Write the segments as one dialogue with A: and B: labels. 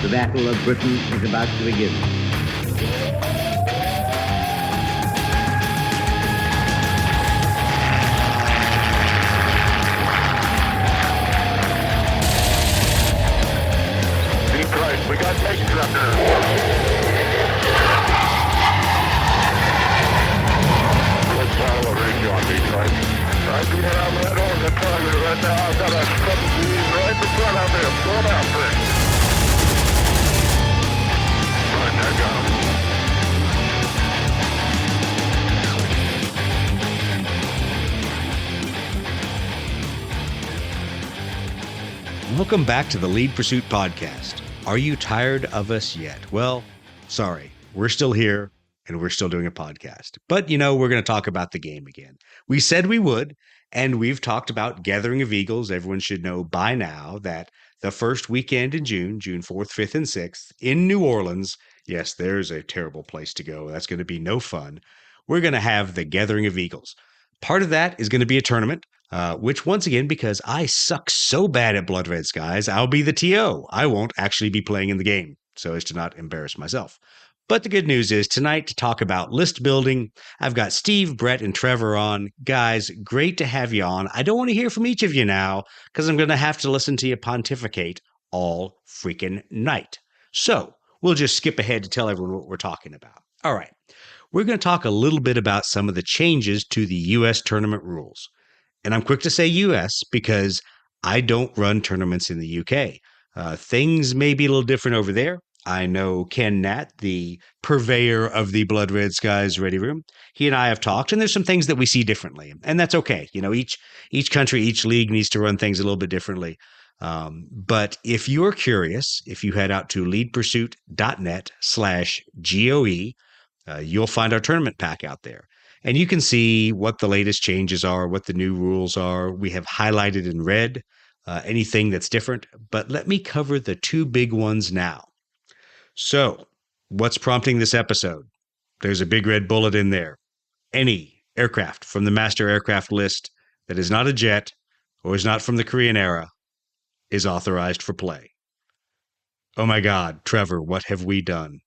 A: The Battle of Britain is about to begin.
B: We got tanks up there. Let's follow a range on Detroit. I'm doing around that on the target right now. I've got a couple of these right in front of me. I'm going out for it. Right, I got him.
C: Welcome back to the Lead Pursuit Podcast. Are you tired of us yet? Well, sorry, we're still here and we're still doing a podcast. But, we're going to talk about the game again. We said we would, and we've talked about Gathering of Eagles. Everyone should know by now that the first weekend in June 4th, 5th, and 6th, in New Orleans, yes, there's a terrible place to go. That's going to be no fun. We're going to have the Gathering of Eagles. Part of that is going to be a tournament. Which, once again, because I suck so bad at Blood Red Skies, I'll be the TO. I won't actually be playing in the game, so as to not embarrass myself. But the good news is, tonight, to talk about list building, I've got Steve, Brett, and Trevor on. Guys, great to have you on. I don't want to hear from each of you now, because I'm going to have to listen to you pontificate all freaking night. So, we'll just skip ahead to tell everyone what we're talking about. All right. We're going to talk a little bit about some of the changes to the U.S. tournament rules. And I'm quick to say U.S. because I don't run tournaments in the U.K. Things may be a little different over there. I know Ken Nat, the purveyor of the Blood Red Skies Ready Room. He and I have talked, and there's some things that we see differently, and that's okay. Each country, each league needs to run things a little bit differently. But if you're curious, if you head out to leadpursuit.net/GOE, you'll find our tournament pack out there. And you can see what the latest changes are, what the new rules are. We have highlighted in red anything that's different. But let me cover the two big ones now. So, what's prompting this episode? There's a big red bullet in there. Any aircraft from the master aircraft list that is not a jet or is not from the Korean era is authorized for play. Oh my God, Trevor, what have we done?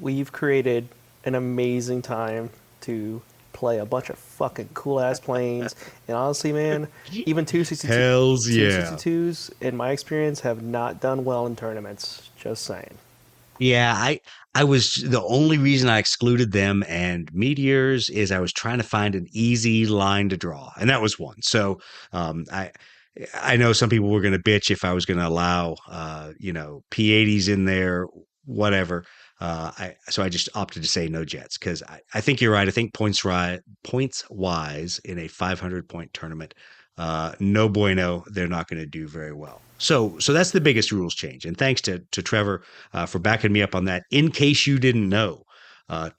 D: We've created an amazing time to play a bunch of fucking cool-ass planes. And honestly, man, even 262s, in my experience, have not done well in tournaments. Just saying.
C: Yeah, I was the only reason I excluded them and meteors is I was trying to find an easy line to draw, and that was one. So I know some people were going to bitch if I was going to allow P-80s in there, whatever. So I just opted to say no jets because I think you're right. I think points wise in a 500-point tournament, no bueno, they're not going to do very well. So that's the biggest rules change. And thanks to Trevor for backing me up on that. In case you didn't know,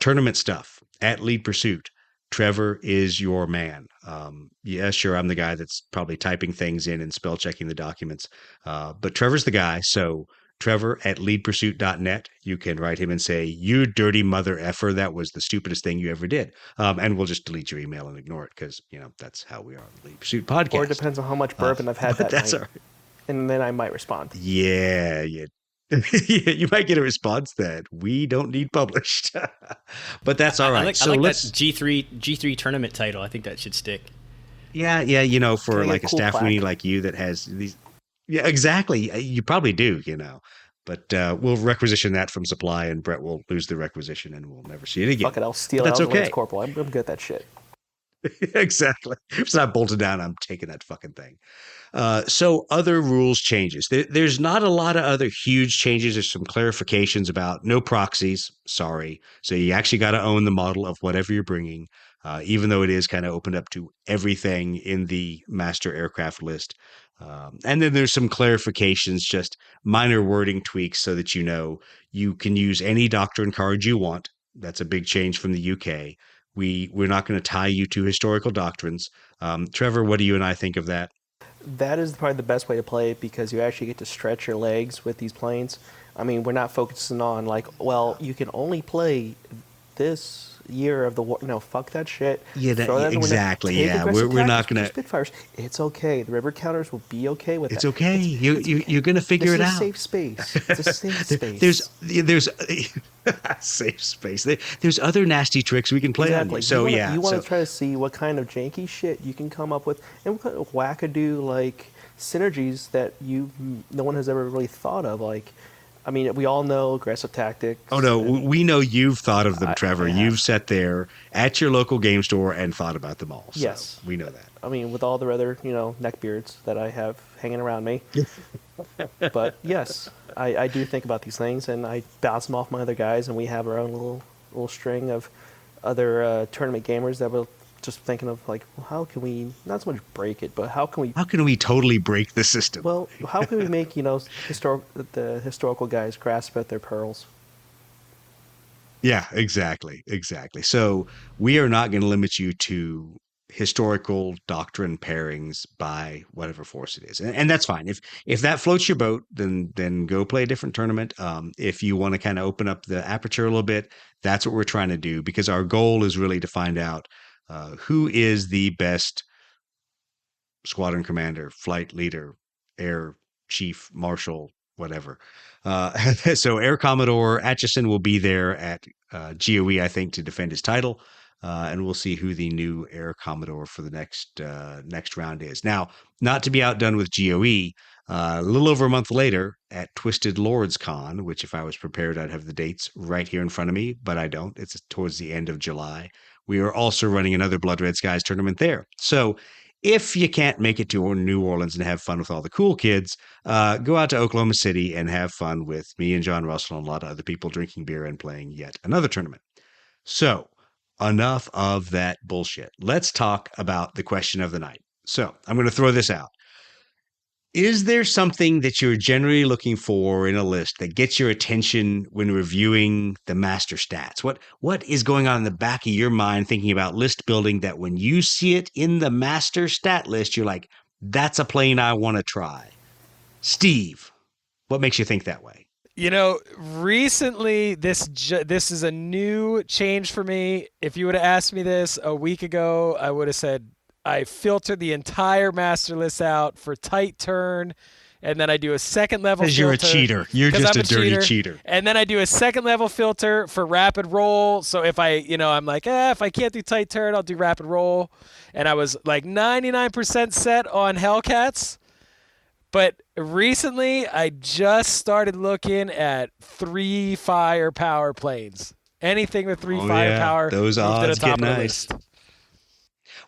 C: tournament stuff at Lead Pursuit, Trevor is your man. Yeah, sure, I'm the guy that's probably typing things in and spell checking the documents. But Trevor's the guy. So Trevor at leadpursuit.net. You can write him and say, you dirty mother effer, that was the stupidest thing you ever did. And we'll just delete your email and ignore it because, that's how we are on the Lead Pursuit podcast.
D: Or it depends on how much bourbon I've had that
C: that's
D: night.
C: All right.
D: And then I might respond.
C: Yeah. You might get a response that we don't need published. But that's all right.
E: I like that G3 tournament title. I think that should stick.
C: Yeah, for like a cool staff weenie like you that has these. Yeah, exactly. You probably do, But we'll requisition that from supply, and Brett will lose the requisition, and we'll never see it again.
D: Fuck it, I'll steal it. That's okay. Corporal. I'm good at that shit.
C: Exactly. If it's not bolted down, I'm taking that fucking thing. So other rules changes. There's not a lot of other huge changes. There's some clarifications about no proxies. Sorry. So you actually got to own the model of whatever you're bringing, even though it is kind of opened up to everything in the master aircraft list. And then there's some clarifications, just minor wording tweaks so that you can use any doctrine card you want. That's a big change from the UK. We're not going to tie you to historical doctrines. Trevor, what do you and I think of that?
D: That is probably the best way to play it because you actually get to stretch your legs with these planes. I mean, we're not focusing on you can only play this year of the war. No, fuck that shit.
C: Yeah,
D: Throw that in the window.
C: exactly.
D: Take
C: Yeah,
D: aggressive
C: we're not
D: tactics with
C: gonna.
D: your Spitfires. It's okay. The river counters will be okay with
C: It's
D: that.
C: okay. You're gonna figure
D: This
C: it
D: is a
C: out.
D: safe space. It's a safe space.
C: There's safe space. There's other nasty tricks we can play on you. So
D: you want
C: so
D: to try to see what kind of janky shit you can come up with, and what kind of wackadoo like synergies that no one has ever really thought of. Like, I mean, we all know aggressive tactics.
C: oh no,
D: and
C: we know you've thought of them, Trevor.
D: I have.
C: You've sat there at your local game store and thought about them all. So
D: Yes.
C: we know that.
D: I mean, with all the other neckbeards that I have hanging around me. But yes, I do think about these things, and I bounce them off my other guys, and we have our own little string of other tournament gamers that will just thinking of like, well, how can we not so much break it, but how can we
C: totally break the system?
D: well, how can we make the historical guys grasp at their pearls?
C: Yeah, exactly. So we are not going to limit you to historical doctrine pairings by whatever force it is, and that's fine. If that floats your boat, then go play a different tournament. If you want to kind of open up the aperture a little bit, that's what we're trying to do, because our goal is really to find out who is the best squadron commander, flight leader, air chief, marshal, whatever. So Air Commodore Atchison will be there at GOE, I think, to defend his title. And we'll see who the new Air Commodore for the next round is. Now, not to be outdone with GOE, a little over a month later at Twisted Lords Con, which if I was prepared, I'd have the dates right here in front of me, but I don't. It's towards the end of July. We are also running another Blood Red Skies tournament there. So if you can't make it to New Orleans and have fun with all the cool kids, go out to Oklahoma City and have fun with me and John Russell and a lot of other people drinking beer and playing yet another tournament. So enough of that bullshit. Let's talk about the question of the night. So I'm going to throw this out. Is there something that you're generally looking for in a list that gets your attention when reviewing the master stats? What is going on in the back of your mind thinking about list building that when you see it in the master stat list, you're like, that's a plane I want to try? Steve, what makes you think that way?
F: Recently, this is a new change for me. If you would have asked me this a week ago, I would have said I filter the entire master list out for tight turn, and then I do a second level filter.
C: Because you're a cheater. You're just a dirty cheater.
F: And then I do a second level filter for rapid roll. So if I'm like, if I can't do tight turn, I'll do rapid roll. And I was like 99% set on Hellcats. But recently, I just started looking at 3 firepower planes. Anything with 3 firepower.
C: Those odds get nice.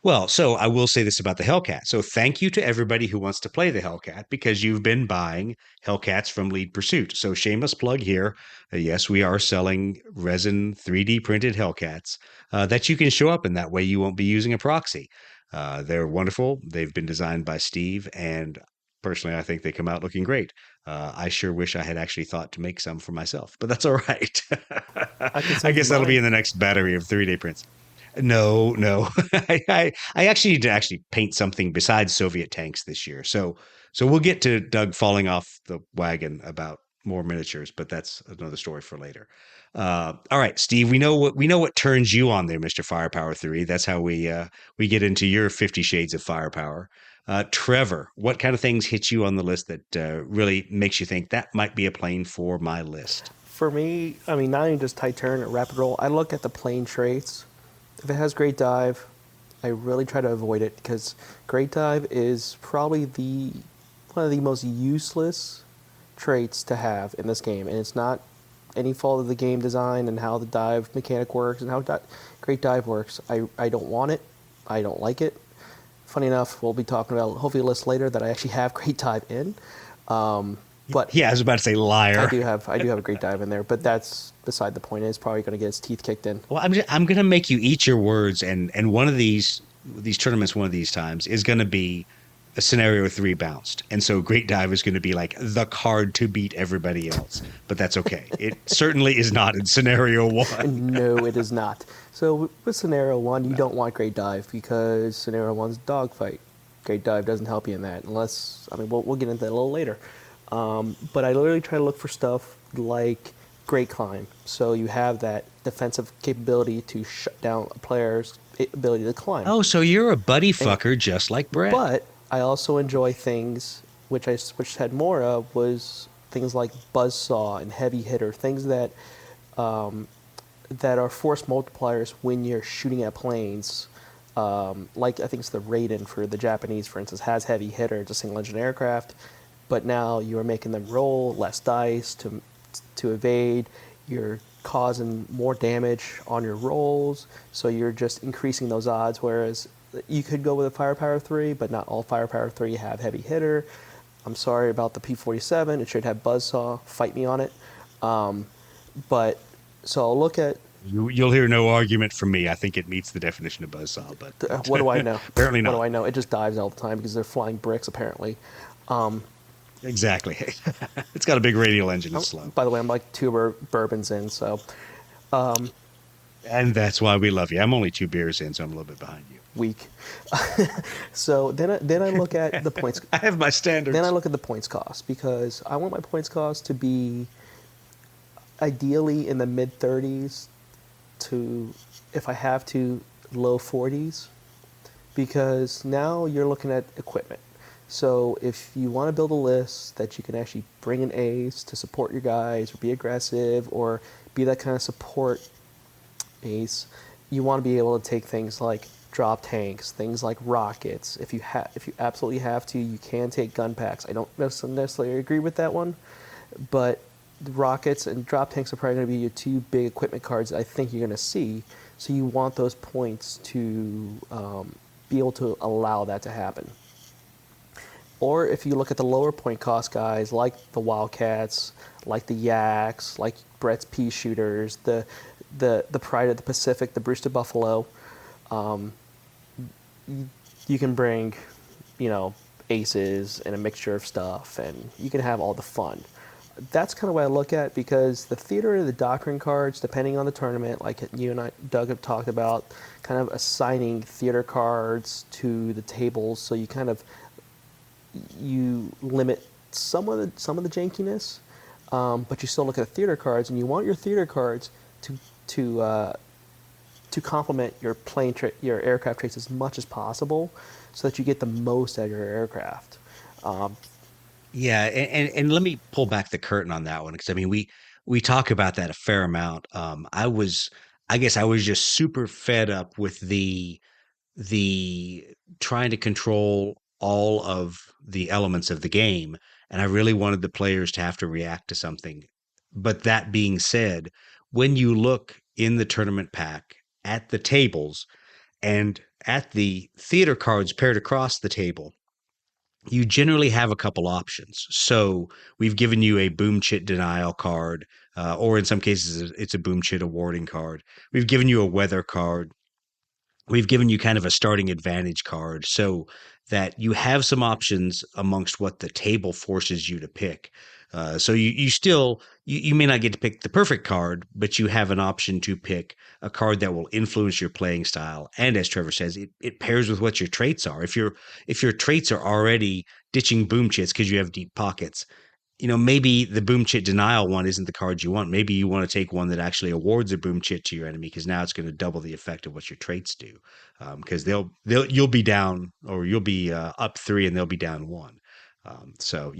C: Well, so I will say this about the Hellcat. So thank you to everybody who wants to play the Hellcat, because you've been buying Hellcats from Lead Pursuit. So shameless plug here. Yes, we are selling resin 3D printed Hellcats that you can show up in. That way you won't be using a proxy. They're wonderful. They've been designed by Steve, and personally, I think they come out looking great. I sure wish I had actually thought to make some for myself, but that's all right. I guess that'll be in the next battery of 3D prints. No. I actually need to paint something besides Soviet tanks this year. So we'll get to Doug falling off the wagon about more miniatures, but that's another story for later. All right, Steve, we know what turns you on there, Mr. Firepower 3. That's how we get into your 50 shades of firepower. Trevor, what kind of things hit you on the list that really makes you think that might be a plane for my list?
D: For me, I mean, not even just tight turn or rapid roll. I look at the plane traits. If it has great dive, I really try to avoid it, because great dive is probably one of the most useless traits to have in this game, and it's not any fault of the game design and how the dive mechanic works and how great dive works. I don't want it. I don't like it. Funny enough, we'll be talking about hopefully a list later that I actually have great dive in. But
C: yeah, I was about to say liar.
D: I do have a great dive in there, but that's beside the point. It's probably going to get its teeth kicked in.
C: Well, I'm going to make you eat your words, and one of these tournaments, one of these times, is going to be a scenario 3 bounced, and so great dive is going to be like the card to beat everybody else. But that's okay. It certainly is not in scenario 1.
D: No, it is not. So with scenario 1, you don't want great dive, because scenario 1's dogfight. Great dive doesn't help you in that, unless, I mean, we'll get into that a little later. But I literally try to look for stuff like great climb. So you have that defensive capability to shut down a player's ability to climb.
C: Oh, so you're a buddy fucker just like Brett.
D: But I also enjoy things which I had more of was things like buzzsaw and heavy hitter, things that that are force multipliers when you're shooting at planes. Like I think it's the Raiden for the Japanese, for instance, has heavy hitter. It's a single engine aircraft, but now you are making them roll less dice to evade. You're causing more damage on your rolls, so you're just increasing those odds. Whereas you could go with a Firepower 3, but not all Firepower 3 have heavy hitter. I'm sorry about the P-47. It should have buzzsaw. Fight me on it. But so I'll look at.
C: You'll hear no argument from me. I think it meets the definition of buzzsaw, but
D: What do I know?
C: Apparently not.
D: What do I know? It just dives all the time because they're flying bricks, apparently.
C: Exactly. It's got a big radial engine. It's slow.
D: By the way, I'm like 2 bourbons in, so.
C: And that's why we love you. I'm only 2 beers in, so I'm a little bit behind you.
D: Weak. So then I look at the points.
C: I have my standards.
D: Then I look at the points cost because I want my points cost to be ideally in the mid 30s to, if I have to, low 40s, because now you're looking at equipment. So if you want to build a list that you can actually bring in A's to support your guys or be aggressive or be that kind of support ace, you want to be able to take things like drop tanks, things like rockets. If you absolutely have to, you can take gun packs. I don't necessarily agree with that one, but the rockets and drop tanks are probably going to be your 2 big equipment cards I think you're going to see. So you want those points to be able to allow that to happen. Or if you look at the lower point cost guys like the Wildcats, like the Yaks, like Brett's pea shooters, the Pride of the Pacific, the Brewster Buffalo, you can bring, aces and a mixture of stuff, and you can have all the fun. That's kind of what I look at, because the theater of the doctrine cards, depending on the tournament, like you and Doug have talked about, kind of assigning theater cards to the tables, so you limit some of the jankiness, but you still look at the theater cards, and you want your theater cards to complement your your aircraft traits as much as possible, so that you get the most out of your aircraft.
C: Yeah, and let me pull back the curtain on that one, because I mean we talk about that a fair amount. I guess I was just super fed up with the trying to control all of the elements of the game, and I really wanted the players to have to react to something. But that being said, when you look in the tournament pack at the tables and at the theater cards paired across the table, you generally have a couple options. So we've given you a boom chit denial card, or in some cases it's a boom chit awarding card. We've given you a weather card. We've given you kind of a starting advantage card, so that you have some options amongst what the table forces you to pick. So you may not get to pick the perfect card, but you have an option to pick a card that will influence your playing style. And as Trevor says, it pairs with what your traits are. If your traits are already ditching boom chits because you have deep pockets, maybe the boom chit denial one isn't the card you want. Maybe you want to take one that actually awards a boom chit to your enemy, because now it's going to double the effect of what your traits do. Because you'll be down, or you'll be up 3 and they'll be down 1. So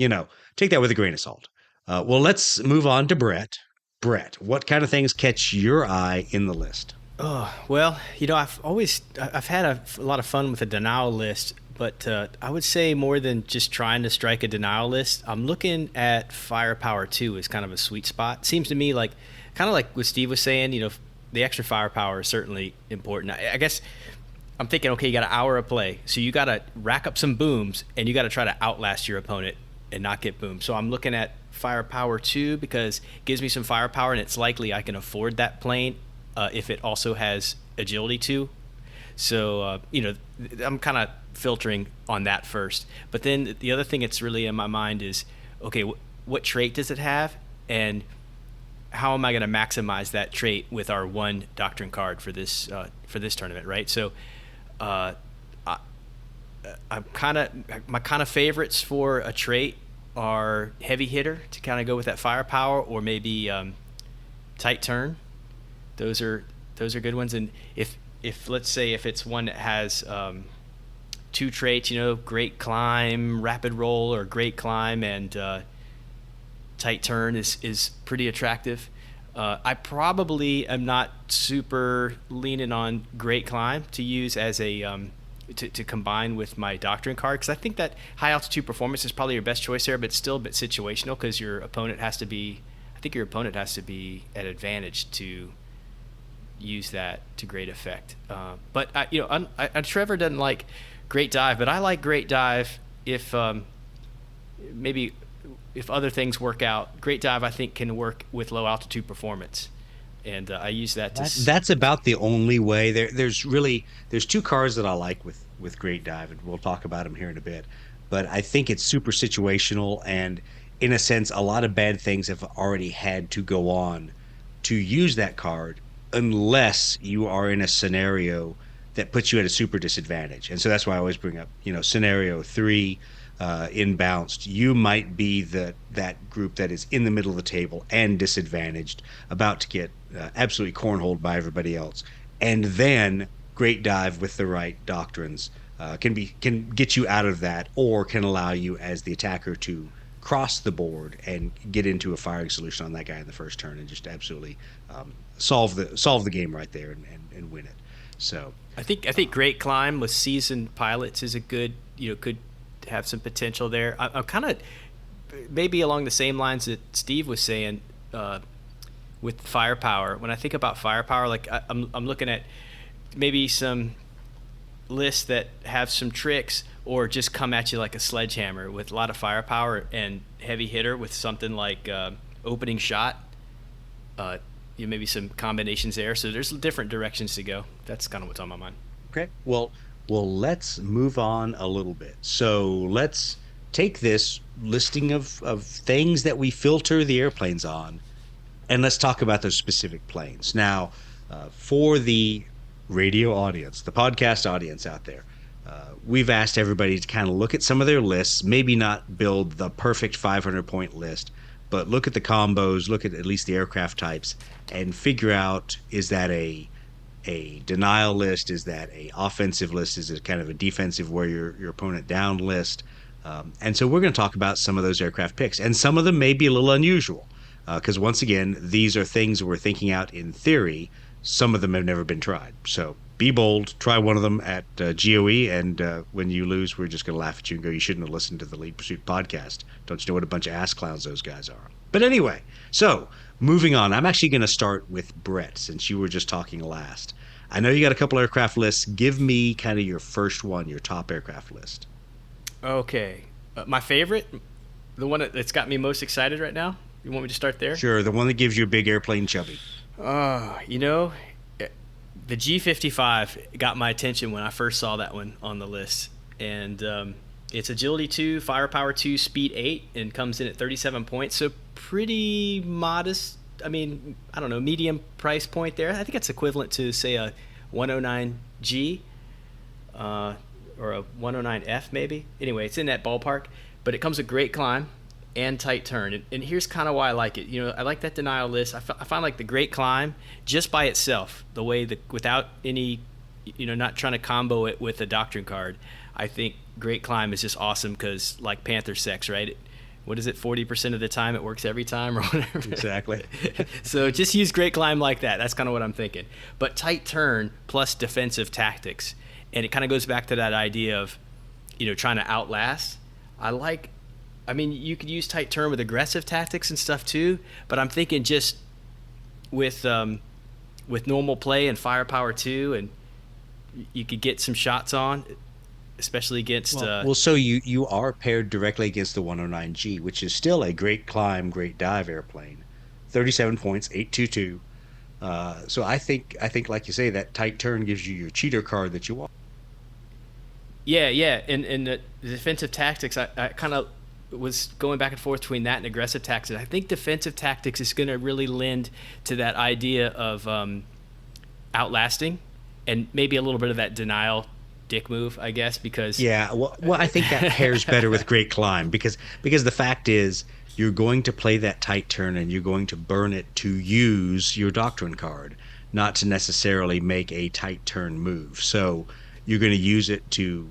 C: take that with a grain of salt. Well, let's move on to Brett. Brett, what kind of things catch your eye in the list?
E: Oh, well, I've had a lot of fun with the denial list, but I would say more than just trying to strike a denial list, I'm looking at firepower 2 as kind of a sweet spot. Seems to me like what Steve was saying, the extra firepower is certainly important. I guess I'm thinking, okay, you got an hour of play, so you got to rack up some booms, and you got to try to outlast your opponent and not get boomed. So I'm looking at firepower 2 because it gives me some firepower, and it's likely I can afford that plane if it also has agility 2. So, I'm kind of filtering on that first. But then the other thing that's really in my mind is, okay, what trait does it have? And how am I going to maximize that trait with our 1 doctrine card for this tournament, right? So, my kind of favorites for a trait are heavy hitter to kind of go with that firepower, or maybe tight turn. Those are good ones. And if let's say if it's one that has two traits, great climb, rapid roll, or great climb and tight turn is pretty attractive. I probably am not super leaning on great climb to use as a to combine with my doctrine card, because I think that high altitude performance is probably your best choice there, but it's still a bit situational because your opponent has to be at advantage to use that to great effect. But Trevor doesn't like great dive, but I like great dive if maybe if other things work out. Great dive I think can work with low altitude performance, and I use that to.
C: That's about the only way. There's two cards that I like with great dive, and we'll talk about them here in a bit. But I think it's super situational, and in a sense, a lot of bad things have already had to go on to use that card, unless you are in a scenario that puts you at a super disadvantage. And so that's why I always bring up, scenario 3. Inbounced, you might be that group that is in the middle of the table and disadvantaged, about to get absolutely cornholed by everybody else, and then great dive with the right doctrines can get you out of that, or can allow you as the attacker to cross the board and get into a firing solution on that guy in the first turn and just absolutely solve the game right there and win it. So
E: I think great climb with seasoned pilots is a good could have some potential there. I'm kind of maybe along the same lines that Steve was saying with firepower. When I think about firepower, like I'm looking at maybe some lists that have some tricks or just come at you like a sledgehammer with a lot of firepower and heavy hitter with something like opening shot. Maybe some combinations there. So there's different directions to go. That's kind of what's on my mind.
C: Okay. Well, let's move on a little bit. So let's take this listing of things that we filter the airplanes on, and let's talk about those specific planes. Now, for the radio audience, the podcast audience out there, we've asked everybody to kind of look at some of their lists, maybe not build the perfect 500-point list, but look at the combos, look at least the aircraft types, and figure out, is that a denial list? Is that a offensive list? Is it kind of a defensive wear your opponent down list? And so we're going to talk about some of those aircraft picks, and some of them may be a little unusual because once again, these are things we're thinking out in theory. Some of them have never been tried. So be bold, try one of them at GOE, and when you lose, we're just going to laugh at you and go, you shouldn't have listened to the Lead Pursuit podcast. Don't you know what a bunch of ass clowns those guys are? But anyway, so moving on, I'm actually going to start with Brett, since you were just talking last. I know you got a couple aircraft lists. Give me kind of your first one, your top aircraft list.
E: Okay. My favorite, the one that's got me most excited right now. You want me to start there?
C: Sure, the one that gives you a big airplane chubby.
E: The G55 got my attention when I first saw that one on the list. And it's agility 2, firepower 2, speed 8, and comes in at 37 points. So pretty modest. I mean, I don't know, medium price point there. I think it's equivalent to, say, a 109G or a 109F maybe. Anyway, it's in that ballpark. But it comes with great climb and tight turn. And here's kind of why I like it. I like that denial list. I find like the great climb just by itself, the way that without any, not trying to combo it with a doctrine card. I think great climb is just awesome because like Panther sex, right? What is it? 40% of the time it works every time or whatever.
C: Exactly.
E: So just use great climb like that. That's kind of what I'm thinking. But tight turn plus defensive tactics. And it kind of goes back to that idea of, trying to outlast. You could use tight turn with aggressive tactics and stuff too, but I'm thinking just with normal play and firepower too, and you could get some shots on, especially against.
C: So you are paired directly against the 109G, which is still a great climb, great dive airplane, 37 points, 822. So I think like you say, that tight turn gives you your cheater card that you want.
E: Yeah, and the defensive tactics, I kind of was going back and forth between that and aggressive tactics. I think defensive tactics is going to really lend to that idea of outlasting and maybe a little bit of that denial dick move, I guess, because
C: well I think that pairs better with great climb because the fact is you're going to play that tight turn and you're going to burn it to use your doctrine card, not to necessarily make a tight turn move. So you're going to use it to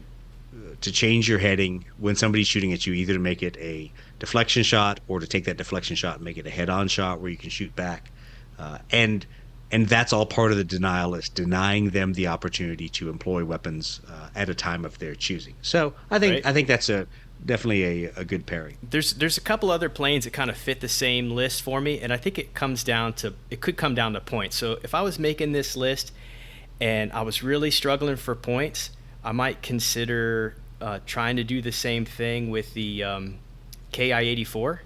C: change your heading when somebody's shooting at you, either to make it a deflection shot or to take that deflection shot and make it a head-on shot where you can shoot back. And that's all part of the denial list, denying them the opportunity to employ weapons at a time of their choosing. So I think that's definitely a good pairing.
E: There's a couple other planes that kind of fit the same list for me, and I think it could come down to points. So if I was making this list and I was really struggling for points, I might consider trying to do the same thing with the KI-84.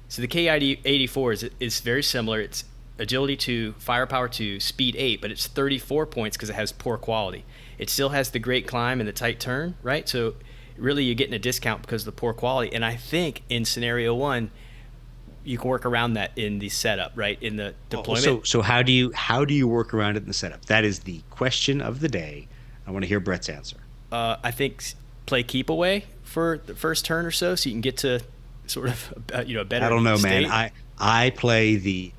E: So the KI-84 is very similar. It's agility 2, firepower 2, speed 8, but it's 34 points because it has poor quality. It still has the great climb and the tight turn, right? So really you're getting a discount because of the poor quality. And I think in scenario 1, you can work around that in the setup, right? In the deployment.
C: So how do you work around it in the setup? That is the question of the day. I want to hear Brett's answer.
E: I think play keep away for the first turn or so you can get to sort of a better
C: I don't know,
E: state.
C: man. I play the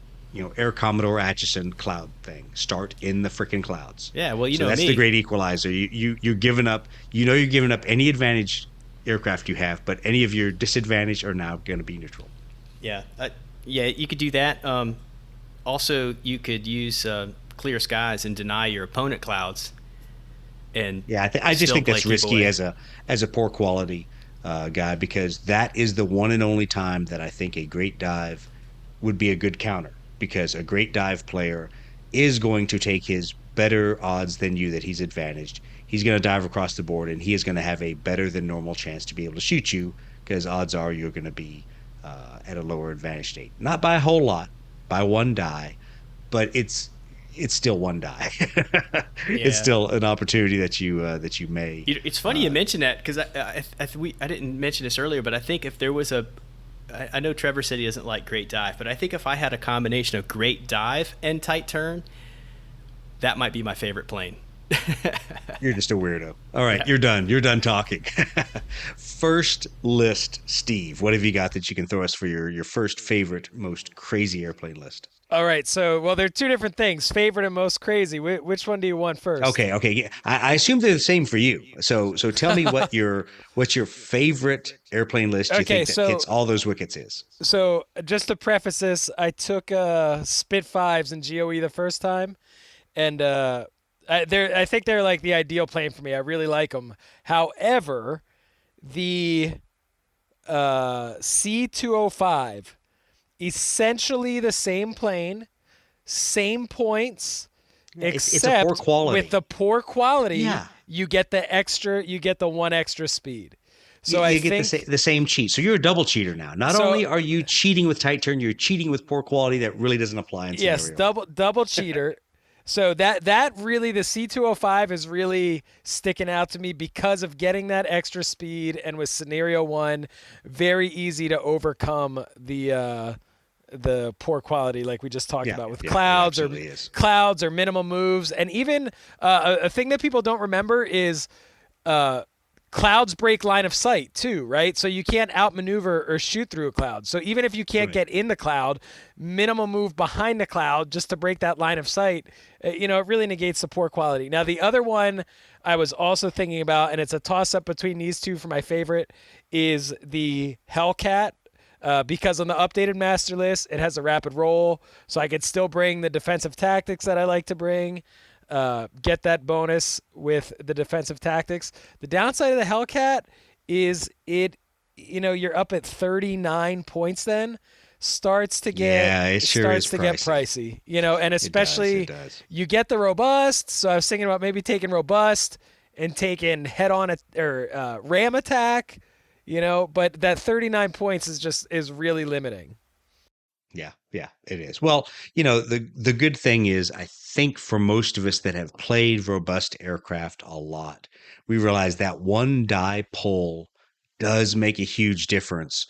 C: Air Commodore Atchison cloud thing. Start in the freaking clouds.
E: Yeah, well,
C: that's
E: me.
C: the great equalizer. You're giving up. You're giving up any advantage aircraft you have, but any of your disadvantage are now going to be neutral.
E: Yeah, you could do that. Also, you could use clear skies and deny your opponent clouds. And
C: I just think that's risky as a poor quality guy, because that is the one and only time that I think a great dive would be a good counter, because a great dive player is going to take his better odds than you that he's advantaged. He's going to dive across the board, and he is going to have a better than normal chance to be able to shoot you, because odds are you're going to be at a lower advantage state. Not by a whole lot, by one die, but it's still one die. It's still an opportunity that you may.
E: It's funny you mentioned that, because I didn't mention this earlier, but I think if there was I know Trevor said he doesn't like great dive, but I think if I had a combination of great dive and tight turn, that might be my favorite plane.
C: You're just a weirdo. All right, you're done. You're done talking. First list, Steve. What have you got that you can throw us for your first favorite, most crazy airplane list?
F: All right, so they're two different things: favorite and most crazy. Which one do you want first?
C: Okay. Yeah. I assume they're the same for you. So tell me what's your favorite airplane list you think that hits all those wickets is.
F: So just to preface this, I took Spitfires in GOE the first time, and I think they're like the ideal plane for me. I really like them. However, the C205. Essentially the same plane, same points, except
C: it's a poor quality.
F: With the poor quality, you get the one extra speed. So I think
C: the same cheat. So you're a double cheater now. Not only are you cheating with tight turn, you're cheating with poor quality that really doesn't apply in scenario.
F: Yes, double cheater. So that really, the C205 is really sticking out to me because of getting that extra speed, and with scenario 1, very easy to overcome the poor quality like we just talked about with clouds or minimal moves. And even a thing that people don't remember is clouds break line of sight too, right? So you can't outmaneuver or shoot through a cloud. So even if you can't get in the cloud, minimal move behind the cloud just to break that line of sight, it really negates the poor quality. Now, the other one I was also thinking about, and it's a toss-up between these two for my favorite, is the Hellcat. Because on the updated master list, it has a rapid roll, so I could still bring the defensive tactics that I like to bring, get that bonus with the defensive tactics. The downside of the Hellcat is you're up at 39 points then. Starts to get pricey, and especially
C: it does.
F: You get the robust. So I was thinking about maybe taking robust and taking head-on or ram attack. But that 39 points is really limiting.
C: Yeah, it is. Well, the good thing is, I think for most of us that have played robust aircraft a lot, we realize that one die pull does make a huge difference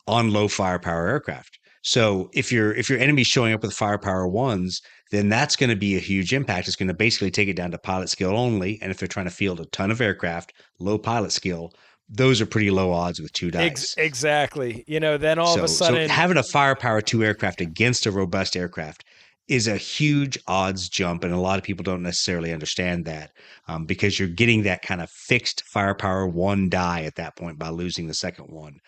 C: on low firepower aircraft. So if your enemy's showing up with firepower 1s, then that's going to be a huge impact. It's going to basically take it down to pilot skill only. And if they're trying to field a ton of aircraft, low pilot skill, those are pretty low odds with 2 dice.
F: Exactly. Then all of a
C: So
F: sudden,
C: having a firepower 2 aircraft against a robust aircraft is a huge odds jump, and a lot of people don't necessarily understand that because you're getting that kind of fixed firepower 1 die at that point by losing the second one.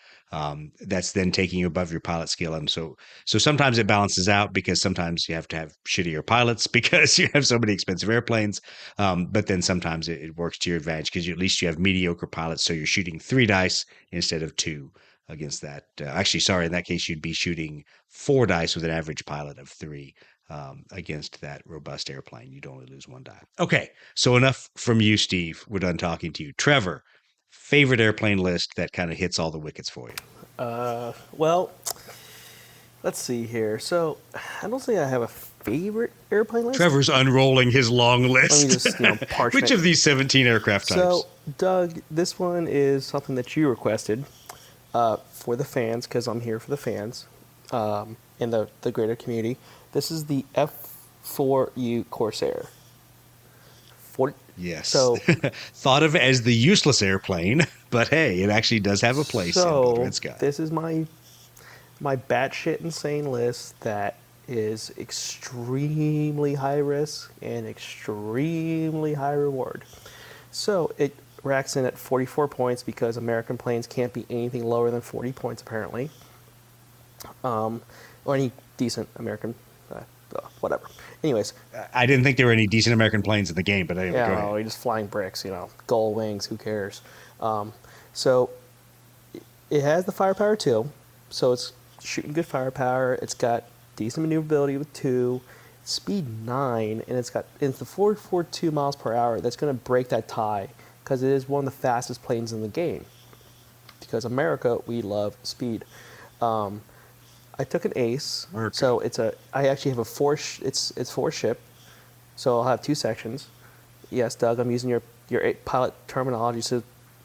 C: That's then taking you above your pilot skill, and so sometimes it balances out because sometimes you have to have shittier pilots because you have so many expensive airplanes. But then sometimes it works to your advantage because at least you have mediocre pilots, so you're shooting 3 dice instead of 2 against that. Actually, sorry, in that case, you'd be shooting 4 dice with an average pilot of 3 against that robust airplane. You'd only lose 1 die. Okay, so enough from you, Steve. We're done talking to you. Trevor, favorite airplane list that kind of hits all the wickets for you?
D: Well, let's see here. So, I don't think I have a favorite airplane list.
C: Trevor's unrolling his long list.
D: Let me just, parchment.
C: Which of these 17 aircraft types?
D: So, Doug, this one is something that you requested for the fans, because I'm here for the fans in the greater community. This is the F4U Corsair.
C: Yes.
D: So
C: thought of as the useless airplane, but hey, it actually does have a place in the Red Sky.
D: This is my batshit insane list that is extremely high risk and extremely high reward. So it racks in at 44 points because American planes can't be anything lower than 40 points apparently, or any decent American. Whatever. Anyways,
C: I didn't think there were any decent American planes in the game, but anyway, go ahead.
D: You're just flying bricks, gull wings, who cares? So it has the firepower too, so it's shooting good firepower. It's got decent maneuverability with 2, speed 9, and it's the 442 miles per hour. That's going to break that tie because it is one of the fastest planes in the game. Because America, we love speed. I took an ace, so I actually have it's 4 ship, so I'll have 2 sections. Yes, Doug, I'm using your pilot terminology, so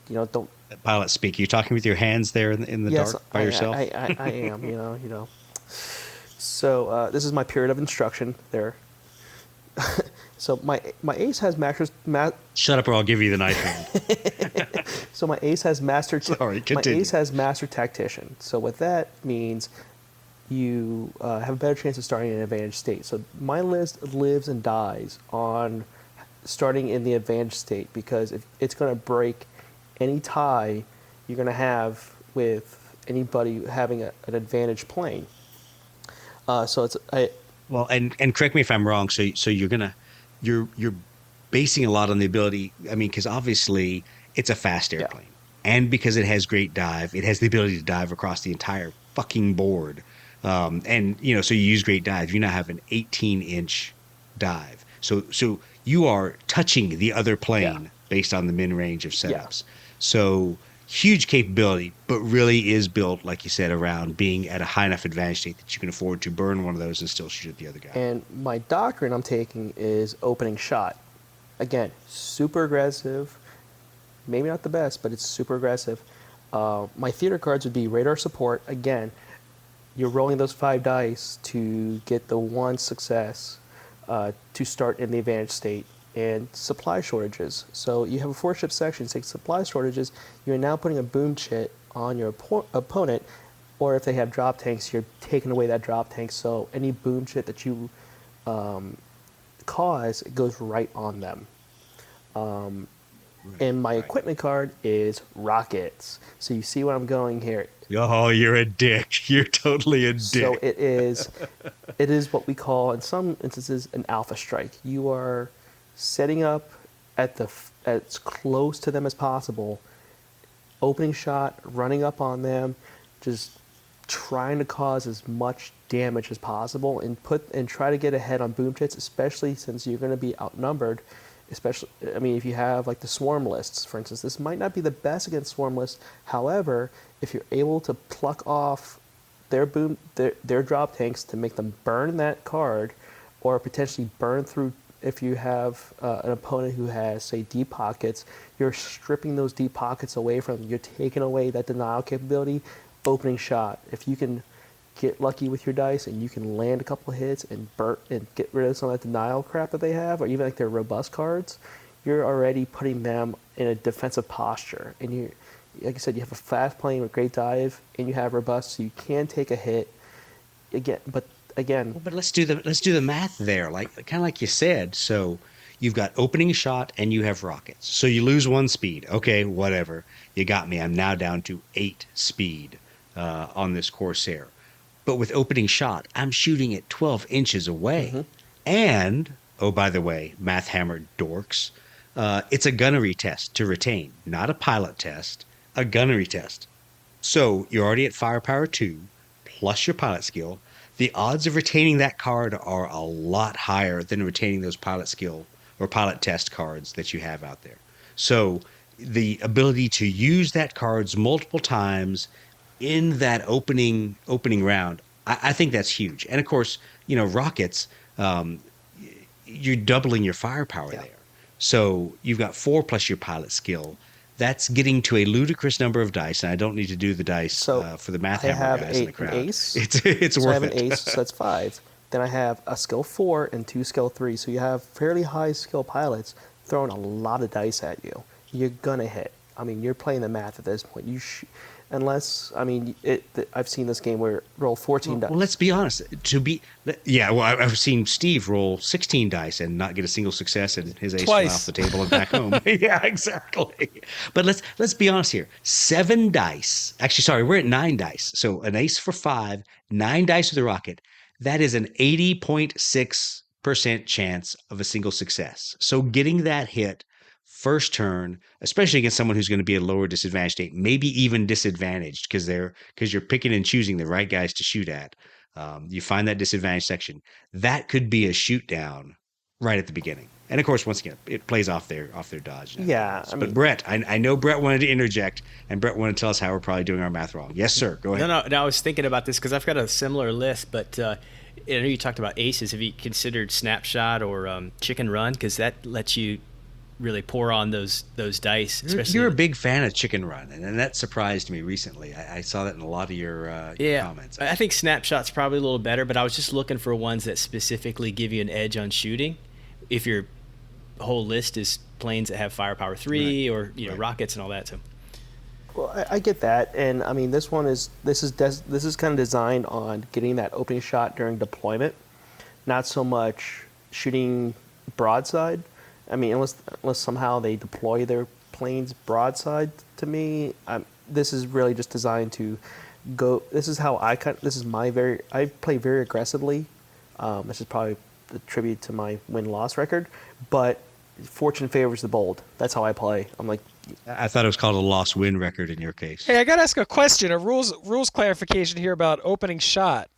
D: don't
C: pilot speak. You talking with your hands there in the dark by yourself?
D: I am, So this is my period of instruction there. So my ace has
C: Shut up, or I'll give you the knife hand.
D: So my ace has master.
C: Sorry,
D: my
C: continue.
D: ace has master tactician. So what that means, you have a better chance of starting in an advantage state. So my list lives and dies on starting in the advantage state because if it's going to break any tie you're going to have with anybody having an advantage plane. So it's
C: well, and correct me if I'm wrong. So you're basing a lot on the ability. I mean, because obviously it's a fast airplane, and because it has great dive, it has the ability to dive across the entire fucking board. And so you use great dive. You now have an 18-inch dive. So you are touching the other plane based on the min range of setups. So huge capability, but really is built, like you said, around being at a high enough advantage state that you can afford to burn one of those and still shoot at the other guy.
D: And my doctrine I'm taking is opening shot. Again, super aggressive. Maybe not the best, but it's super aggressive. My theater cards would be radar support. Again, you're rolling those 5 dice to get the 1 success to start in the advantage state, and supply shortages. So you have a 4-ship section, take supply shortages, you're now putting a boom chit on your opponent, or if they have drop tanks, you're taking away that drop tank, so any boom chit that you cause, it goes right on them. And my equipment card is rockets. So you see where I'm going here.
C: Oh, you're a dick. You're totally a dick.
D: So it is what we call, in some instances, an alpha strike. You are setting up as close to them as possible, opening shot, running up on them, just trying to cause as much damage as possible, and try to get ahead on boom chits, especially since you're going to be outnumbered. Especially, I mean, if you have like the swarm lists, for instance, this might not be the best against swarm lists. However, if you're able to pluck off their drop tanks to make them burn that card, or potentially burn through, if you have an opponent who has, say, deep pockets, you're stripping those deep pockets away from them. You're taking away that denial capability, opening shot. If you can get lucky with your dice and you can land a couple of hits and get rid of some of that denial crap that they have, or even like their robust cards, you're already putting them in a defensive posture, and like I said, you have a fast plane with great dive, and you have robust, so you can take a hit. Again,
C: But let's do the math there, like kind of like you said. So you've got opening shot and you have rockets. So you lose 1 speed. Okay, whatever. You got me. I'm now down to 8 speed on this Corsair. But with opening shot, I'm shooting at 12 inches away. And oh, by the way, math hammer dorks, it's a gunnery test to retain, not a pilot test, a gunnery test. So you're already at firepower 2 plus your pilot skill. The odds of retaining that card are a lot higher than retaining those pilot skill or pilot test cards that you have out there. So the ability to use that cards multiple times in that opening round, I think that's huge. And of course, rockets, you're doubling your firepower there. So you've got 4 plus your pilot skill. That's getting to a ludicrous number of dice, and I don't need to do the dice for the math hammer guys in the crowd.
D: I have an ace.
C: It's
D: so
C: worth
D: I have
C: it.
D: an ace, so that's 5. Then I have a skill 4 and 2 skill 3. So you have fairly high skill pilots throwing a lot of dice at you. You're gonna hit. I mean, you're playing the math at this point. Unless, I mean, I've seen this game where roll 14 dice.
C: Well, let's be honest. I've seen Steve roll 16 dice and not get a single success, and his ace fell off the table and back home. Yeah, exactly. But let's be honest here. 7 dice. Actually, sorry, we're at 9 dice. So an ace for 5, 9 dice with a rocket. That is an 80.6% chance of a single success. So getting that hit first turn, especially against someone who's going to be a lower disadvantage state, maybe even disadvantaged because you're picking and choosing the right guys to shoot at. You find that disadvantage section. That could be a shoot down right at the beginning. And of course, once again, it plays off their dodge.
D: Yeah.
C: But Brett, I know Brett wanted to interject, and Brett wanted to tell us how we're probably doing our math wrong. Yes, sir. Go ahead.
E: No, I was thinking about this because I've got a similar list, but I know you talked about aces. Have you considered snapshot or chicken run? Because that lets you really pour on those dice. Especially
C: You're a big fan of Chicken Run, and that surprised me recently. I saw that in a lot of your comments.
E: I think Snapshot's probably a little better, but I was just looking for ones that specifically give you an edge on shooting. If your whole list is planes that have firepower 3 or rockets and all that, so.
D: Well, I get that, and I mean this is kind of designed on getting that opening shot during deployment, not so much shooting broadside. I mean, unless somehow they deploy their planes broadside to me, this is really just designed to go. This is how I play very aggressively. This is probably a tribute to my win-loss record, but fortune favors the bold. That's how I play. I'm like,
C: I thought it was called a loss-win record in your case.
F: Hey, I got to ask a question, a rules clarification here about opening shot.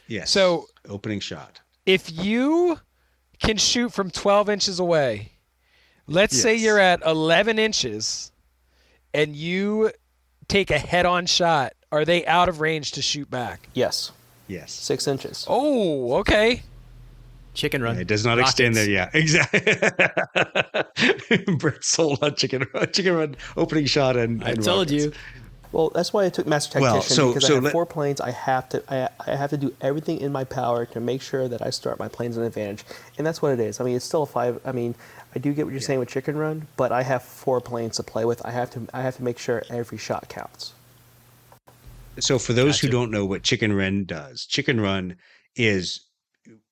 C: Yes.
F: So
C: opening shot.
F: If you can shoot from 12 inches away, let's say you're at 11 inches and you take a head-on shot, are they out of range to shoot back?
D: Yes. 6 inches.
F: Oh, okay.
E: Chicken run.
C: Yeah, it does not
E: rockets.
C: extend there. Yeah, exactly. Brett sold on chicken run, opening shot, and
E: I told
C: rockets.
E: you.
D: Well, that's why I took Master Tactician because I have 4 planes. I have to do everything in my power to make sure that I start my planes in advantage, and that's what it is. I mean, it's still a 5. I mean, I do get what you're saying with Chicken Run, but I have 4 planes to play with. I have to make sure every shot counts.
C: So for those who don't know what Chicken Run does, Chicken Run is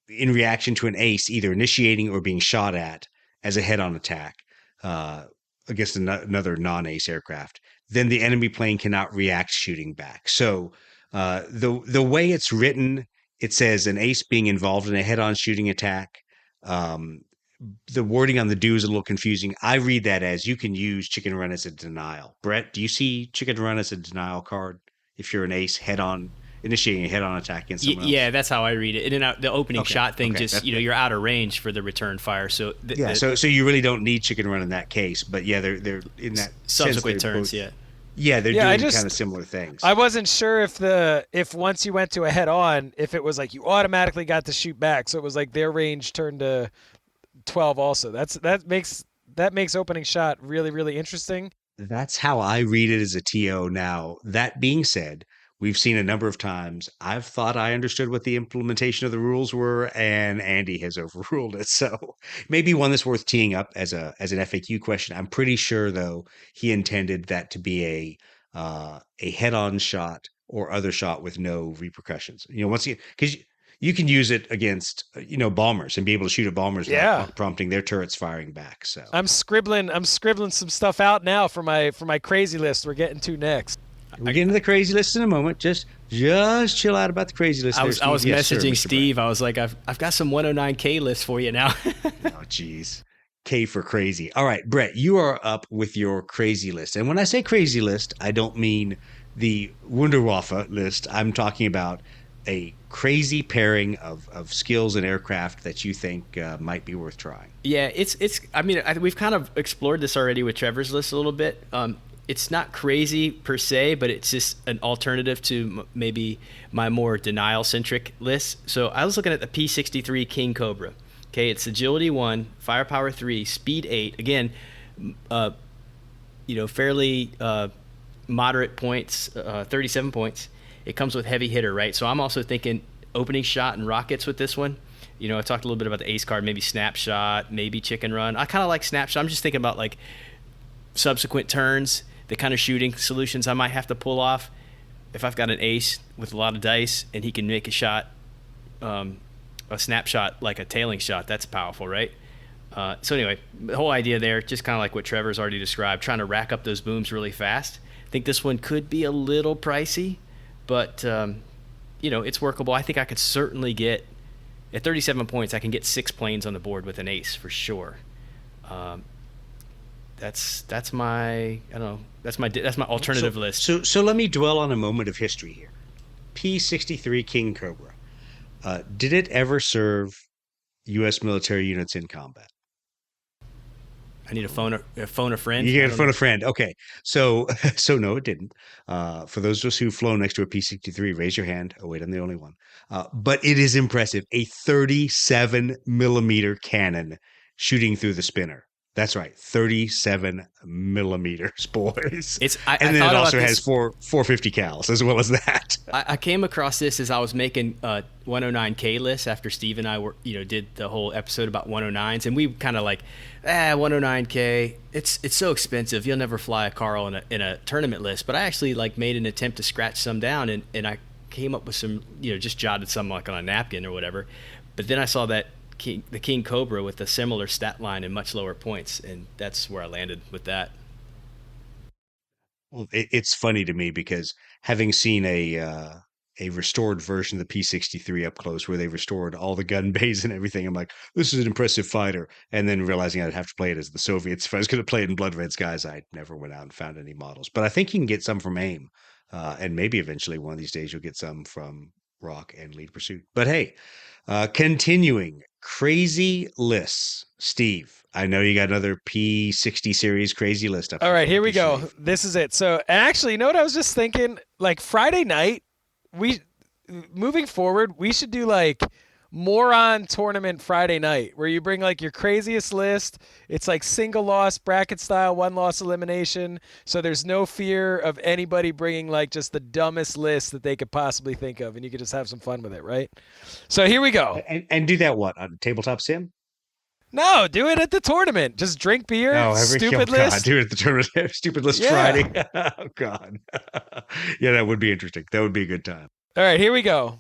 C: in reaction to an ace, either initiating or being shot at as a head-on attack against another non-ace aircraft. Then the enemy plane cannot react shooting back. So the way it's written, it says an ace being involved in a head-on shooting attack. The wording on the do is a little confusing. I read that as you can use Chicken Run as a denial. Brett, do you see Chicken Run as a denial card if you're an ace initiating a head-on attack against someone else?
E: Yeah, that's how I read it. And then the opening shot thing, you're out of range for the return fire. So
C: so you really don't need Chicken Run in that case. But yeah, they're in that
E: subsequent
C: sense,
E: turns.
C: Both, yeah, they're doing kind of similar things.
F: I wasn't sure if once you went to a head-on, if it was like you automatically got to shoot back, so it was like their range turned to 12 also. That makes opening shot really, really interesting.
C: That's how I read it as a TO now. That being said, we've seen a number of times. I've thought I understood what the implementation of the rules were, and Andy has overruled it. So maybe one that's worth teeing up as an FAQ question. I'm pretty sure, though, he intended that to be a head-on shot or other shot with no repercussions. Once you because you can use it against bombers and be able to shoot at bombers without prompting their turrets firing back. So
F: I'm scribbling some stuff out now for my crazy list we're getting to next.
C: We'll get into the crazy list in a moment. Just chill out about the crazy list.
E: I was messaging Steve. I was like, I've got some 109K lists for you now.
C: Oh, geez. K for crazy. All right, Brett, you are up with your crazy list. And when I say crazy list, I don't mean the Wunderwaffe list. I'm talking about a crazy pairing of skills and aircraft that you think might be worth trying.
E: Yeah, we've kind of explored this already with Trevor's list a little bit. It's not crazy per se, but it's just an alternative to maybe my more denial-centric list. So I was looking at the P-63 King Cobra. Okay, it's agility 1, firepower 3, speed 8. Again, fairly moderate points, 37 points. It comes with heavy hitter, right? So I'm also thinking opening shot and rockets with this one. I talked a little bit about the ace card, maybe snapshot, maybe chicken run. I kind of like snapshot. I'm just thinking about like subsequent turns, the kind of shooting solutions I might have to pull off if I've got an ace with a lot of dice and he can make a shot, a snapshot like a tailing shot. That's powerful, right? So anyway, the whole idea there, just kind of like what Trevor's already described, trying to rack up those booms really fast. I think this one could be a little pricey, but it's workable. I think I could certainly get at 37 points. I can get 6 planes on the board with an ace for sure. That's my alternative list.
C: So let me dwell on a moment of history here. P-63 King Cobra. Did it ever serve U.S. military units in combat?
E: I need to phone a friend.
C: You got to phone a friend. Okay. So no, it didn't. For those of us who've flown next to a P-63, raise your hand. Oh, wait, I'm the only one. But it is impressive. A 37 millimeter cannon shooting through the spinner. That's right. 37 millimeters, boys. And then it also has 450 cals as well as that.
E: I came across this as I was making 109K lists after Steve and I did the whole episode about 109s, and we kind of like, 109K, it's so expensive. You'll never fly a Carl in a tournament list. But I actually made an attempt to scratch some down, and I came up with some, just jotted some like on a napkin or whatever. But then I saw that the King Cobra with a similar stat line and much lower points, and that's where I landed with that.
C: Well, it's funny to me because having seen a restored version of the P-63 up close where they restored all the gun bays and everything, I'm like, this is an impressive fighter. And then realizing I'd have to play it as the Soviets. If I was going to play it in Blood Red Skies, I never went out and found any models. But I think you can get some from AIM, and maybe eventually one of these days you'll get some from Rock and Lead Pursuit. But hey, continuing. Crazy lists. Steve, I know you got another P60 series crazy list up.
F: All right, here we go. This is it. So, and actually, you know what I was just thinking? Like Friday night, moving forward, we should do like moron tournament Friday night where you bring like your craziest list. It's like single loss bracket style, 1 loss elimination. So there's no fear of anybody bringing like just the dumbest list that they could possibly think of, and you could just have some fun with it, right? So here we go.
C: And do that what, on Tabletop Sim?
F: No, do it at the tournament. Just drink beer. Stupid list.
C: God, do it at the tournament. Stupid list Friday. Oh God. Yeah, that would be interesting. That would be a good time.
F: All right, here we go.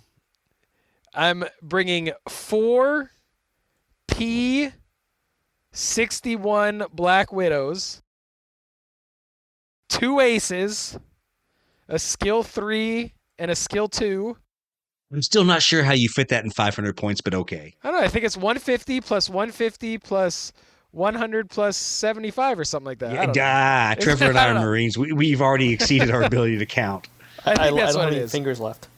F: I'm bringing 4 P-61 Black Widows, 2 aces, a skill 3, and a skill 2.
C: I'm still not sure how you fit that in 500 points, but okay.
F: I don't know. I think it's 150 plus 150 plus 100 plus 75 or something like that.
C: Yeah, Trevor and I are Marines. We've already exceeded our ability to count.
D: I think that's what it is. Fingers left.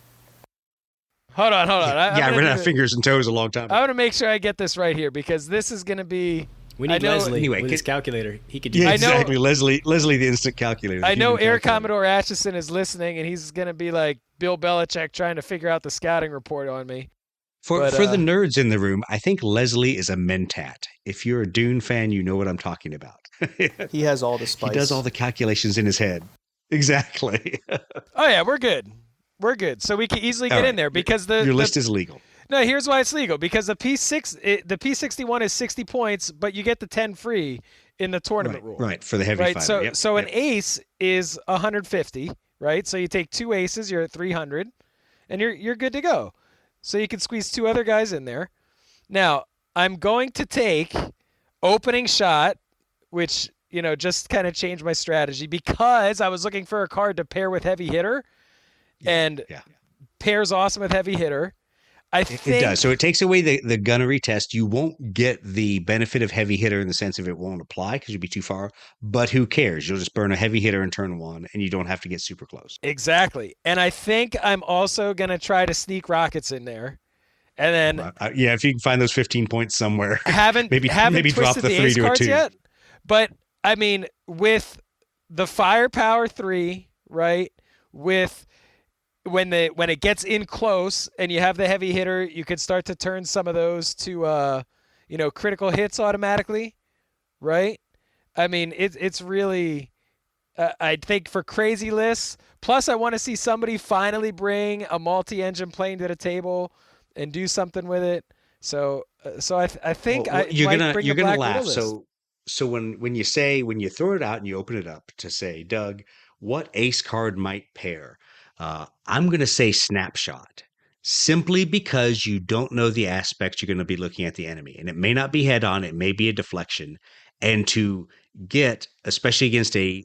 F: Hold on.
C: I ran out of fingers and toes a long time ago.
F: I want to make sure I get this right here because this is going to be...
E: We need Leslie with his calculator. He could do
C: that. Exactly. Leslie, the instant calculator.
F: I know Air Commodore Atchison is listening, and he's going to be like Bill Belichick trying to figure out the scouting report on me.
C: For the nerds in the room, I think Leslie is a Mentat. If you're a Dune fan, you know what I'm talking about.
D: He has all the spice.
C: He does all the calculations in his head. Exactly.
F: Oh, yeah, we're good. We're good. So we can easily
C: All
F: get
C: right.
F: in there because
C: Your list is legal.
F: No, here's why it's legal. Because the P61 is 60 points, but you get the 10 free in the tournament rule.
C: Right, for the heavy
F: Right.
C: fighter.
F: So an ace is 150, right? So you take 2 aces, you're at 300, and you're good to go. So you can squeeze 2 other guys in there. Now, I'm going to take opening shot, which, just kind of changed my strategy because I was looking for a card to pair with heavy hitter, and pairs awesome with heavy hitter. It
C: does. So it takes away the gunnery test. You won't get the benefit of heavy hitter in the sense of it won't apply because you'll be too far. But who cares? You'll just burn a heavy hitter in turn 1, and you don't have to get super close.
F: Exactly. And I think I'm also going to try to sneak rockets in there. And then
C: if you can find those 15 points somewhere,
F: haven't
C: maybe drop the 3 to a 2
F: yet. But I mean, with the firepower 3, right? With when it gets in close and you have the heavy hitter, you could start to turn some of those to critical hits automatically, right? I mean, it's really I think for crazy lists. Plus, I want to see somebody finally bring a multi-engine plane to the table and do something with it. So I think
C: you're gonna laugh.
F: List.
C: So when you throw it out and you open it up to say, Doug, what ace card might pair? I'm going to say snapshot, simply because you don't know the aspects you're going to be looking at the enemy. And it may not be head on, it may be a deflection. And to get, especially against a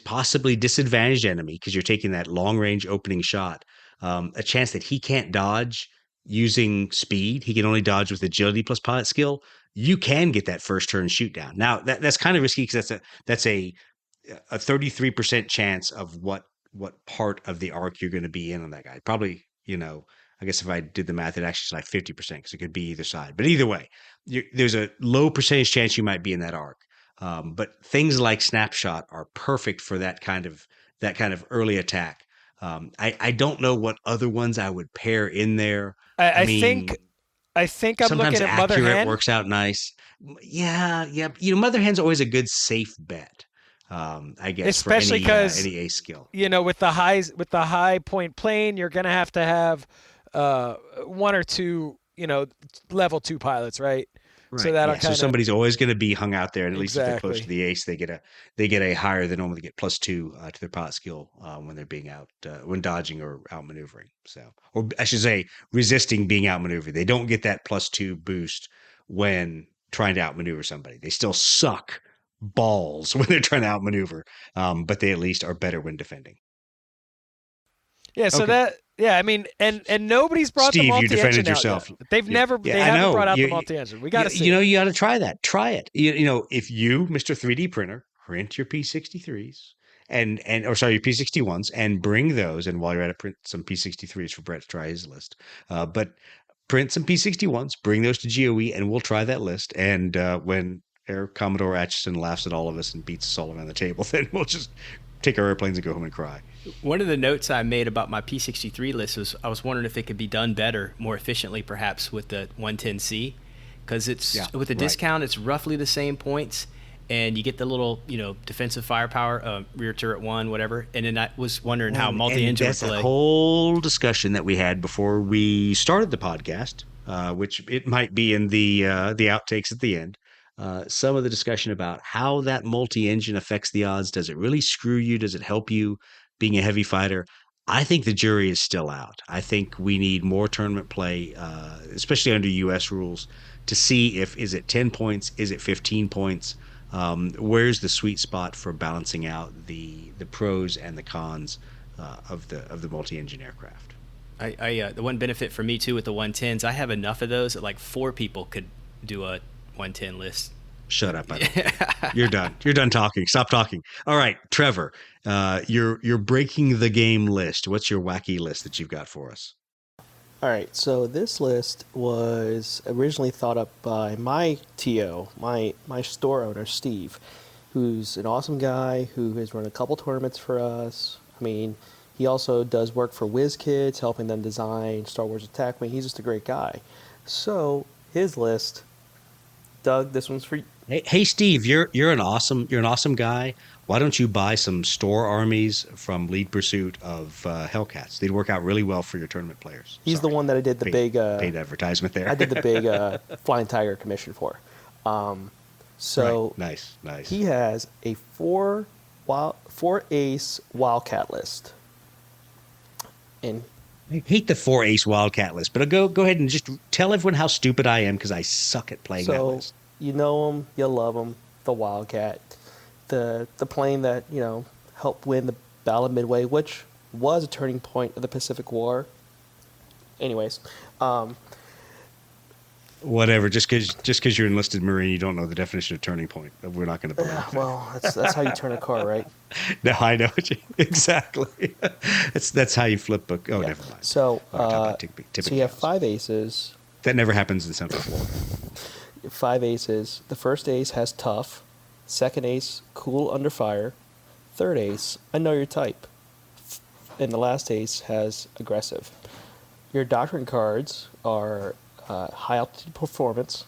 C: possibly disadvantaged enemy, because you're taking that long range opening shot, a chance that he can't dodge using speed. He can only dodge with agility plus pilot skill. You can get that first turn shoot down. Now that's kind of risky because that's a 33% chance of what part of the arc you're going to be in on that guy. Probably, I guess if I did the math, it actually is like 50% because it could be either side. But either way, there's a low percentage chance you might be in that arc. But things like snapshot are perfect for that kind of early attack. I don't know what other ones I would pair in there.
F: I think I'm looking at Mother Hen.
C: Works out nice. Yeah. Mother Hen's always a good safe bet. I guess,
F: especially because
C: any ace skill,
F: with the high point plane, you're gonna have to have 1 or 2, level 2 pilots, right?
C: Right. So somebody's always going to be hung out there, and at least if they're close to the ace, they get a higher. They normally get +2 to their pilot skill when they're being when dodging or outmaneuvering. Or I should say, resisting being outmaneuvered. They don't get that +2 boost when trying to outmaneuver somebody. They still suck balls when they're trying to outmaneuver, but they at least are better when defending.
F: Yeah, so I mean, and nobody's brought
C: Steve,
F: the multi-engine
C: you defended
F: out
C: yourself.
F: yet. They haven't brought out the multi-engine. We got to see.
C: You got to try that. Try it. If you, Mr. 3D printer, print your P63s your P61s and bring those, and while you're at it, print some P63s for Brett to try his list. But print some P61s, bring those to GOE, and we'll try that list. And when Air Commodore Atchison laughs at all of us and beats us all around the table, then we'll just take our airplanes and go home and cry.
E: One of the notes I made about my P63 list was I was wondering if it could be done better, more efficiently, perhaps with the 110C, because with the discount, it's roughly the same points, and you get the little defensive firepower, rear turret 1, whatever. And then I was wondering how multi-engine would play.
C: That's a whole discussion that we had before we started the podcast, which it might be in the outtakes at the end. Some of the discussion about how that multi-engine affects the odds. Does it really screw you? Does it help you being a heavy fighter? I think the jury is still out. I think we need more tournament play, especially under U.S. rules, to see is it 10 points? Is it 15 points? Where's the sweet spot for balancing out the pros and the cons of the multi-engine aircraft?
E: The one benefit for me, too, with the 110s, I have enough of those that like 4 people could do a 110 list.
C: Shut up. You're done. You're done talking. Stop talking. All right, Trevor, you're breaking the game list. What's your wacky list that you've got for us?
D: All right, so this list was originally thought up by my TO, my store owner, Steve, who's an awesome guy who has run a couple tournaments for us. I mean, he also does work for WizKids, helping them design Star Wars Attack Wing. He's just a great guy. So his list, Doug, this one's for
C: Hey, Steve, you're an awesome guy. Why don't you buy some store armies from Lead Pursuit of Hellcats? They'd work out really well for your tournament players.
D: He's the
C: Sorry.
D: one that I did the big
C: paid advertisement there.
D: I did the big Flying Tiger commission for. So
C: right. Nice.
D: he has a four ace Wildcat list, and
C: I hate the 4 ace Wildcat list, but I'll go ahead and just tell everyone how stupid I am because I suck at playing that
D: so
C: list.
D: you know him, you love him, the Wildcat, the plane that helped win the Battle of Midway, which was a turning point of the Pacific War. Anyways,
C: Whatever. Just because you're enlisted Marine, you don't know the definition of turning point. We're not going to believe.
D: well, that's how you turn a car, right?
C: No, I know exactly. That's how you flip a. Oh,
D: Yeah.
C: never mind.
D: So,
C: We're talking about tipping
D: so you have
C: cows.
D: 5 aces.
C: That never happens in Central Florida.
D: 5 aces. The first ace has tough. Second ace, cool under fire. Third ace, I know your type. And the last ace has aggressive. Your doctrine cards are high altitude performance.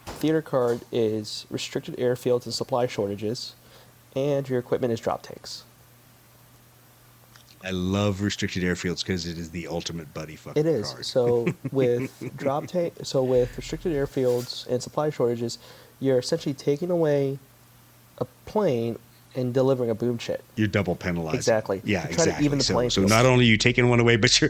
D: Theater card is restricted airfields and supply shortages. And your equipment is drop tanks.
C: I love restricted airfields because it is the ultimate buddy fucking
D: It is.
C: card.
D: So with with restricted airfields and supply shortages, you're essentially taking away a plane and delivering a boom chit.
C: You're double penalized.
D: Exactly.
C: Yeah,
D: You're trying to
C: exactly.
D: even the playing
C: So
D: field.
C: not only are you taking one away, but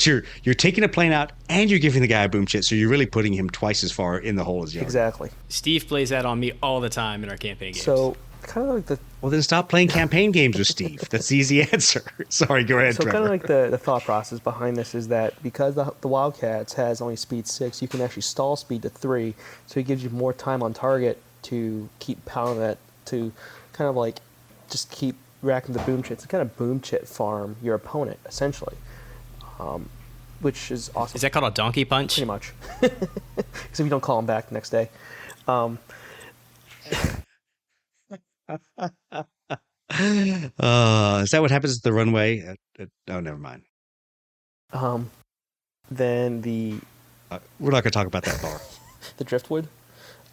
C: you're taking a plane out and you're giving the guy a boom chit. So you're really putting him twice as far in the hole as the other.
D: Exactly.
E: Steve plays that on me all the time in our campaign games.
D: So kind of like the
C: Well, then stop playing campaign games with Steve. That's the easy answer. Sorry, go ahead,
D: so
C: Trevor.
D: kind of like the thought process behind this is that because the Wildcats has only speed 6, you can actually stall speed to 3, so it gives you more time on target to keep pounding that, to kind of like just keep racking the boom chits and kind of boom chit farm your opponent essentially, which is awesome.
E: Is that called a donkey punch?
D: Pretty much, because if you don't call him back the next day.
C: Is that what happens at the runway? Oh, never mind.
D: Then the
C: We're not going to talk about that bar.
D: driftwood.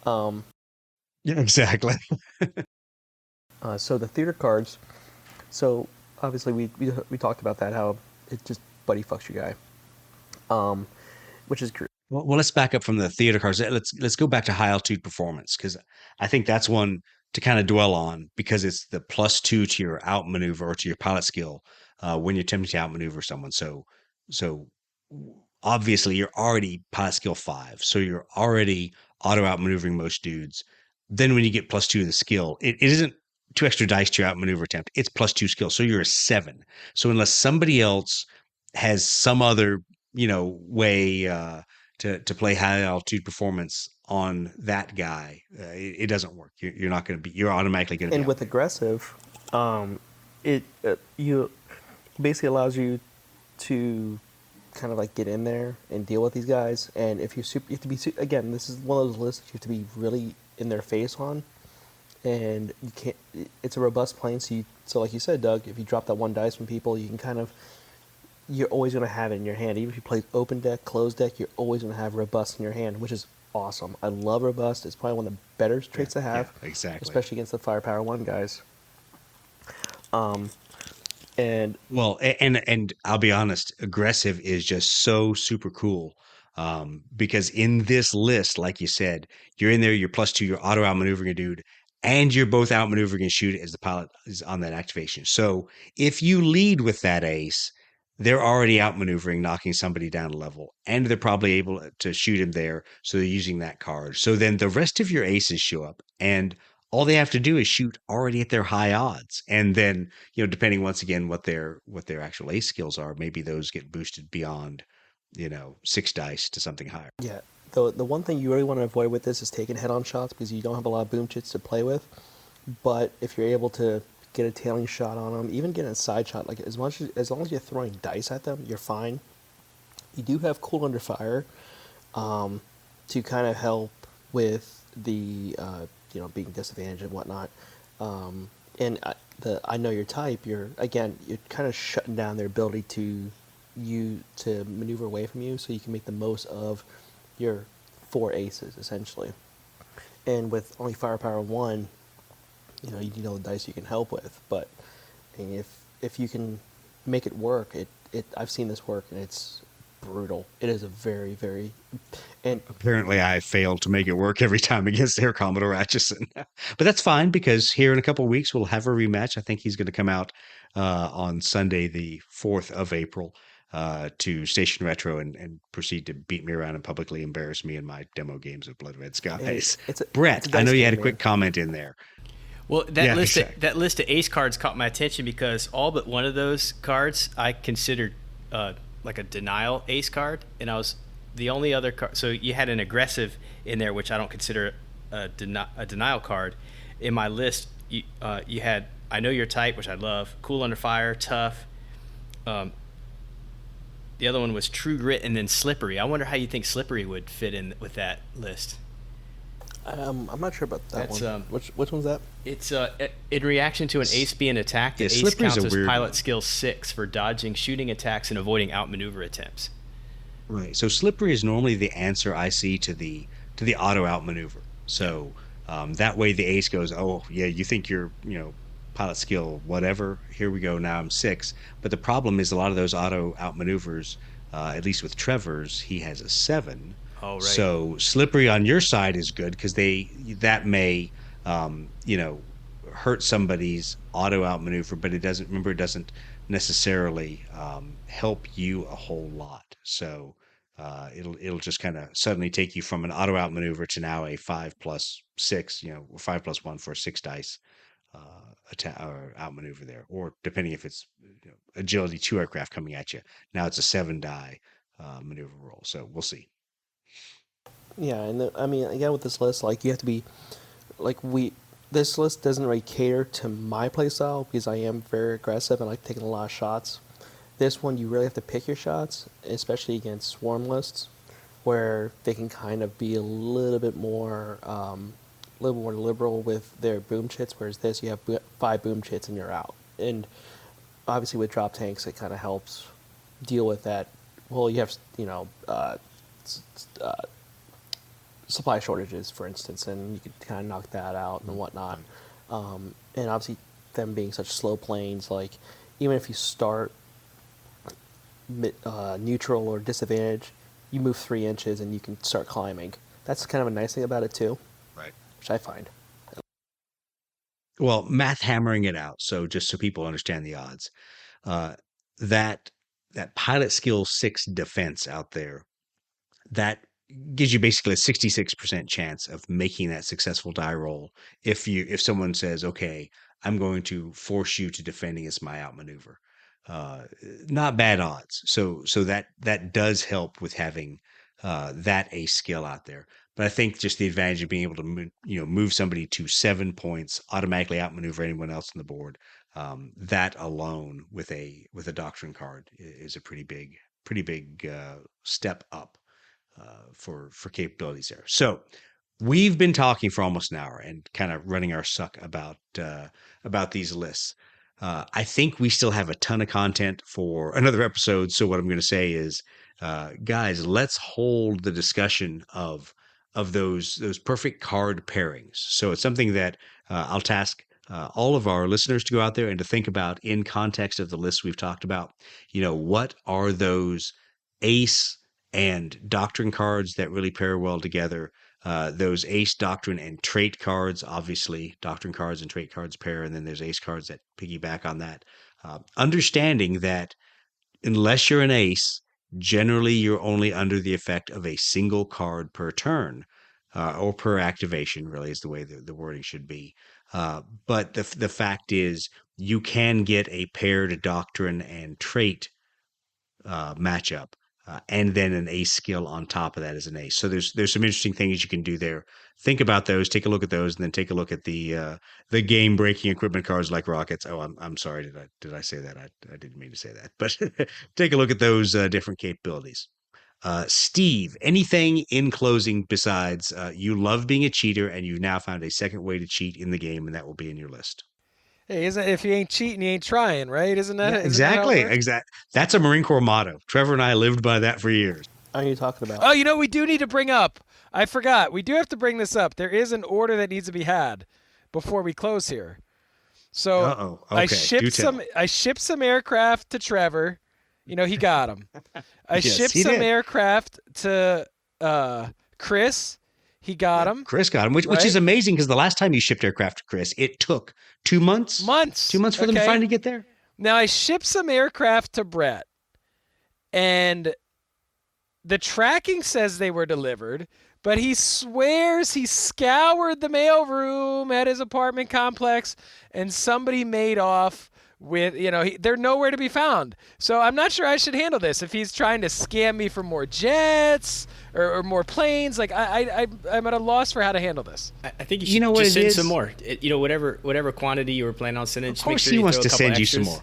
C: Yeah, exactly.
D: So the theater cards. So obviously we talked about that, how it just buddy fucks your guy, which is great.
C: Well, let's back up from the theater cards. Let's go back to high altitude performance because I think that's one to kind of dwell on because it's the +2 to your outmaneuver or to your pilot skill when you're attempting to outmaneuver someone. So obviously you're already pilot skill 5, so you're already auto outmaneuvering most dudes. Then when you get +2 to the skill, it isn't 2 extra dice to your outmaneuver attempt. It's +2 skill, so you're a 7. So unless somebody else has some other way to play high altitude performance on that guy, it doesn't work. You're not going to be. You're automatically going to.
D: And with aggressive, it basically allows you to kind of like get in there and deal with these guys. And if you have to be again, this is one of those lists you have to be really in their face on, and you can't. It's a robust plane, so like you said, Doug, if you drop that 1 dice from people, you can kind of. You're always going to have it in your hand. Even if you play open deck, closed deck, you're always going to have robust in your hand, which is awesome. I love robust. It's probably one of the better traits to have.
C: Yeah, exactly.
D: Especially against the Firepower 1 guys. And
C: I'll be honest, aggressive is just so super cool. Because in this list, like you said, you're in there, you're +2, you're auto outmaneuvering a dude, and you're both outmaneuvering and shoot as the pilot is on that activation. So if you lead with that ace, they're already outmaneuvering, knocking somebody down a level, and they're probably able to shoot him there. So they're using that card. So then the rest of your aces show up, and all they have to do is shoot already at their high odds. And then, depending once again what their actual ace skills are, maybe those get boosted beyond, 6 dice to something higher.
D: yeah, the one thing you really want to avoid with this is taking head-on shots because you don't have a lot of boom chits to play with. But if you're able to get a tailing shot on them, even get a side shot, like as long as you're throwing dice at them, you're fine. You do have cool under fire to kind of help with the being disadvantaged and whatnot. And I know your type. You're kind of shutting down their ability to maneuver away from you, so you can make the most of your 4 aces essentially. And with only firepower 1, you need all the dice you can help with. But I mean, if you can make it work, I've seen this work, and it's brutal. It is a very, very, and
C: Apparently, I failed to make it work every time against Air Commodore Atchison. But that's fine because here in a couple of weeks, we'll have a rematch. I think he's going to come out on Sunday, the 4th of April, to Station Retro and proceed to beat me around and publicly embarrass me in my demo games of Blood Red Skies. Brett,
D: it's a
C: I know
D: dice
C: you had a
D: game,
C: quick
D: man.
C: comment in there.
E: Well, that
C: Yeah,
E: list
C: exactly.
E: that list of ace cards caught my attention because all but one of those cards I considered like a denial ace card, and I was the only other card. So you had an aggressive in there, which I don't consider a denial card. In my list, you had I know your type, which I love, cool under fire, tough. Um, the other one was true grit, and then slippery. I wonder how you think slippery would fit in with that list.
D: I'm not sure about that
E: That's,
D: one. Which one's that?
E: It's in reaction to an ace being attacked. The
C: Yeah,
E: ace
C: slippery's
E: counts
C: a
E: as
C: weird
E: pilot
C: one.
E: skill 6 for dodging shooting attacks and avoiding outmaneuver attempts.
C: Right. So slippery is normally the answer I see to the auto outmaneuver.
E: Yep.
C: So that way the ace goes, oh yeah, you think you're pilot skill whatever. Here we go. Now I'm 6. But the problem is a lot of those auto outmaneuvers, at least with Trevor's, he has a 7.
E: Oh, right.
C: So slippery on your side is good because that may hurt somebody's auto outmaneuver, but it doesn't. Remember, it doesn't necessarily help you a whole lot. So it'll just kind of suddenly take you from an auto outmaneuver to now a 5+6, or 5+1 for a 6 dice attack or outmaneuver there, or depending if it's agility 2 aircraft coming at you. Now it's a 7 die maneuver roll. So we'll see.
D: Yeah, and I mean, again, with this list, like, you have to be, like, this list doesn't really cater to my playstyle because I am very aggressive and I like taking a lot of shots. This one, you really have to pick your shots, especially against swarm lists, where they can kind of be a little bit more, liberal with their boom chits, whereas this, you have 5 boom chits and you're out. And obviously with drop tanks, it kind of helps deal with that. Well, you have, supply shortages, for instance, and you could kind of knock that out and whatnot. And obviously, them being such slow planes, like, even if you start neutral or disadvantage, you move 3 inches and you can start climbing. That's kind of a nice thing about it too,
C: Right.
D: which I find.
C: Well, math hammering it out. So just so people understand the odds, uh, that that pilot skill 6 defense out there, that gives you basically a 66% chance of making that successful die roll if someone says, okay, I'm going to force you to defend against my outmaneuver. Uh, Not bad odds. So that does help with having that ace skill out there. But I think just the advantage of being able to move somebody to 7 points, automatically outmaneuver anyone else on the board, that alone with a doctrine card is a pretty big step up for capabilities there. So we've been talking for almost an hour and kind of running our suck about these lists. I think we still have a ton of content for another episode. So what I'm going to say is, guys, let's hold the discussion of those perfect card pairings. So it's something that I'll task all of our listeners to go out there and to think about in context of the lists we've talked about. What are those ace and doctrine cards that really pair well together? Those ace, doctrine, and trait cards. Obviously, doctrine cards and trait cards pair, and then there's ace cards that piggyback on that. Understanding that unless you're an ace, generally you're only under the effect of a single card per turn, or per activation, really is the way the wording should be. But the fact is, you can get a paired doctrine and trait matchup, and then an ace skill on top of that as an ace. So there's some interesting things you can do there. Think about those. Take a look at those, and then take a look at the game breaking equipment cards like rockets. Oh, I'm sorry. Did I say that? I didn't mean to say that. But take a look at those different capabilities. Steve, anything in closing besides you love being a cheater and you've now found a second way to cheat in the game, and that will be in your list.
F: Hey, isn't if you ain't cheating, you ain't trying, right? Isn't that
C: Yeah,
F: isn't that how it
C: exactly.
F: works?
C: That's a Marine Corps motto. Trevor and I lived by that for years.
D: are you talking about?
F: Oh, we do need to bring up. I forgot. We do have to bring this up. There is an order that needs to be had before we close here. So
C: Okay.
F: I shipped some aircraft to Trevor. He got them. I
C: Yes,
F: shipped
C: he
F: some
C: did.
F: aircraft to Chris. He got them.
C: Chris got him, which is amazing because the last time you shipped aircraft to Chris, it took 2 months. 2 months for them to
F: Okay.
C: finally get there.
F: Now I shipped some aircraft to Brett, and the tracking says they were delivered, but he swears he scoured the mailroom at his apartment complex, and somebody made off with, they're nowhere to be found. So I'm not sure I should handle this. If he's trying to scam me for more jets or more planes, like I'm at a loss for how to handle this.
E: I think you should just send some more. Whatever quantity you were planning on sending.
C: Of course he wants to send you some more.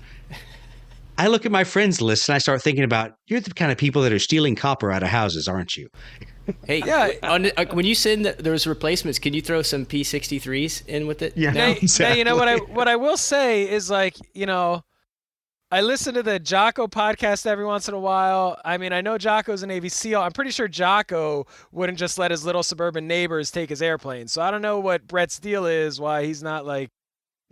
C: I look at my friends list and I start thinking about, you're the kind of people that are stealing copper out of houses, aren't you?
E: Hey, yeah. When you send those replacements, can you throw some P-63s in with it?
C: Yeah.
F: Now,
C: Exactly.
F: what I will say is, like, I listen to the Jocko podcast every once in a while. I mean, I know Jocko's a Navy SEAL. I'm pretty sure Jocko wouldn't just let his little suburban neighbors take his airplane. So I don't know what Brett's deal is, why he's not like.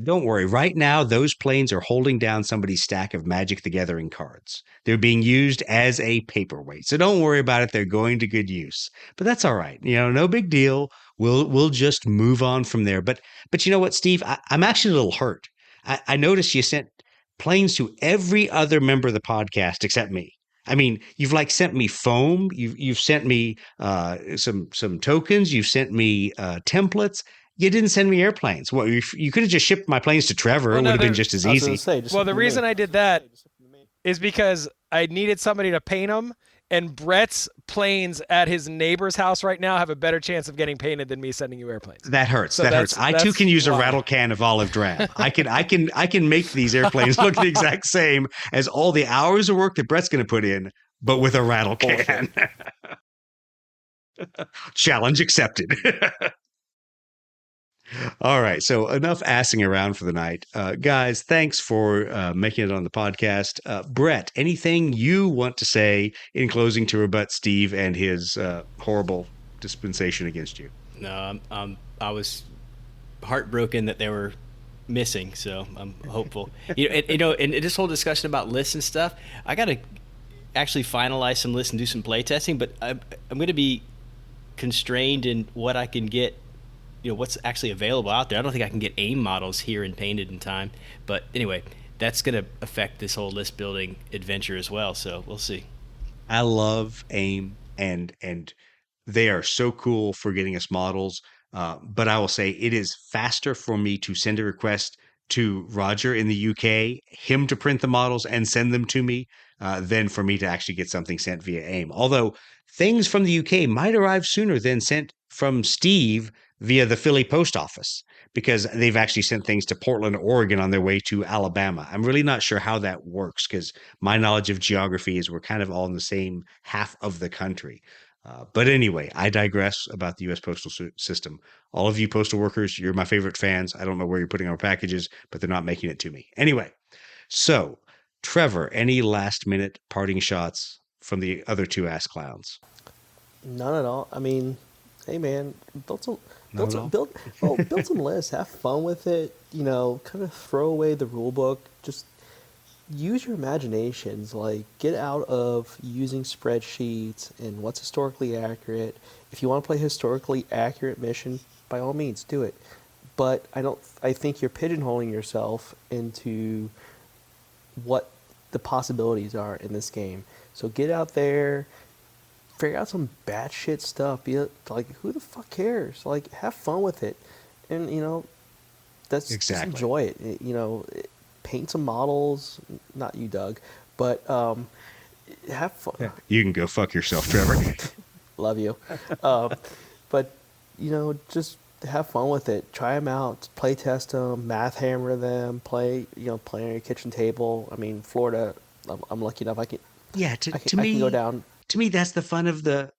C: Don't worry. Right now, those planes are holding down somebody's stack of Magic the Gathering cards. They're being used as a paperweight. So don't worry about it. They're going to good use. But that's all right. No big deal. We'll just move on from there. But you know what, Steve? I'm actually a little hurt. I noticed you sent planes to every other member of the podcast except me. I mean, you've sent me foam. You've sent me some tokens. You've sent me templates. You didn't send me airplanes. Well, you could have just shipped my planes to Trevor. It would have been just as easy.
F: The reason I did that is because I needed somebody to paint them, and Brett's planes at his neighbor's house right now have a better chance of getting painted than me sending you airplanes.
C: That hurts.
F: So
C: that hurts. I too can use a rattle can of olive drab. I can make these airplanes look the exact same as all the hours of work that Brett's going to put in, but with a rattle can. Challenge accepted. All right. So enough assing around for the night. Guys, thanks for making it on the podcast. Brett, anything you want to say in closing to rebut Steve and his horrible dispensation against you?
E: No, I was heartbroken that they were missing, so I'm hopeful. And this whole discussion about lists and stuff, I got to actually finalize some lists and do some play testing, but I'm going to be constrained in what I can get. What's actually available out there. I don't think I can get AIM models here and painted in time. But anyway, that's going to affect this whole list building adventure as well. So we'll see.
C: I love AIM, and they are so cool for getting us models. But I will say it is faster for me to send a request to Roger in the UK, him to print the models and send them to me, than for me to actually get something sent via AIM. Although things from the UK might arrive sooner than sent from Steve via the Philly post office, because they've actually sent things to Portland, Oregon on their way to Alabama. I'm really not sure how that works, because my knowledge of geography is we're kind of all in the same half of the country. But anyway, I digress about the U.S. postal system. All of you postal workers, you're my favorite fans. I don't know where you're putting our packages, but they're not making it to me. Anyway, so Trevor, any last minute parting shots from the other two ass clowns?
D: None at all. I mean, hey man, build some lists, have fun with it. Kind of throw away the rule book. Just use your imaginations. Like, get out of using spreadsheets and what's historically accurate. If you want to play historically accurate mission, by all means, do it. But I think you're pigeonholing yourself into what the possibilities are in this game. So get out there, figure out some batshit stuff. Be like, who the fuck cares? Like, have fun with it, and that's
C: exactly.
D: Just enjoy it. Paint some models. Not you, Doug, but have fun.
C: Yeah. You can go fuck yourself, Trevor.
D: Love you, but just have fun with it. Try them out. Play test them. Math hammer them. Play on your kitchen table. I mean, Florida. I'm lucky enough. I can.
C: Yeah.
D: I can go down.
C: To me, that's the fun of the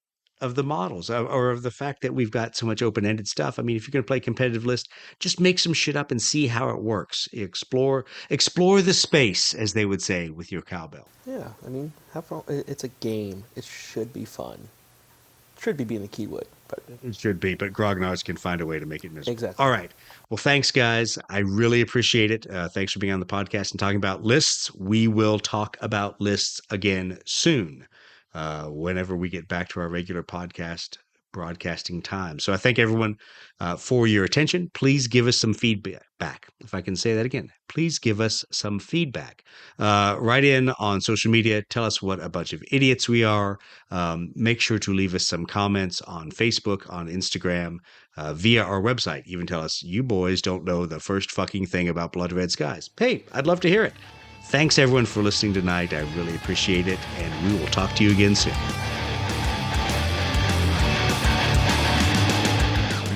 C: of the models or of the fact that we've got so much open-ended stuff. I mean, if you're going to play competitive list, just make some shit up and see how it works. Explore the space, as they would say, with your cowbell.
D: Yeah, I mean, have fun. It's a game. It should be fun. Should be being the keyword, but
C: It should be, but grognards can find a way to make it miserable.
D: Exactly.
C: All right. Well, thanks, guys. I really appreciate it. Thanks for being on the podcast and talking about lists. We will talk about lists again soon, whenever we get back to our regular podcast broadcasting time. So I thank everyone for your attention. Please give us some feedback. If I can say that again, please give us some feedback. Write in on social media. Tell us what a bunch of idiots we are. Make sure to leave us some comments on Facebook, on Instagram, via our website. Even tell us you boys don't know the first fucking thing about blood red skies. Hey, I'd love to hear it. Thanks everyone for listening tonight. I really appreciate it, and we will talk to you again soon.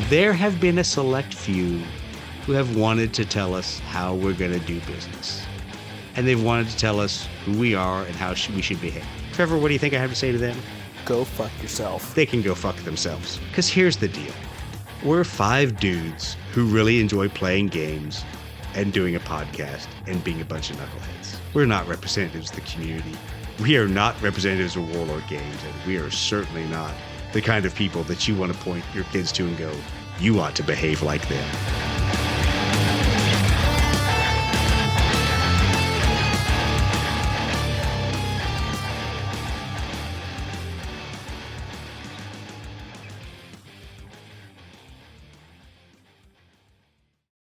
C: There have been a select few who have wanted to tell us how we're going to do business. And they've wanted to tell us who we are and how we should behave. Trevor, what do you think I have to say to them?
D: go fuck yourself.
C: They can go fuck themselves. Because here's the deal. We're 5 dudes who really enjoy playing games and doing a podcast and being a bunch of knuckleheads. We're not representatives of the community. We are not representatives of Warlord Games, and we are certainly not the kind of people that you want to point your kids to and go, you ought to behave like them.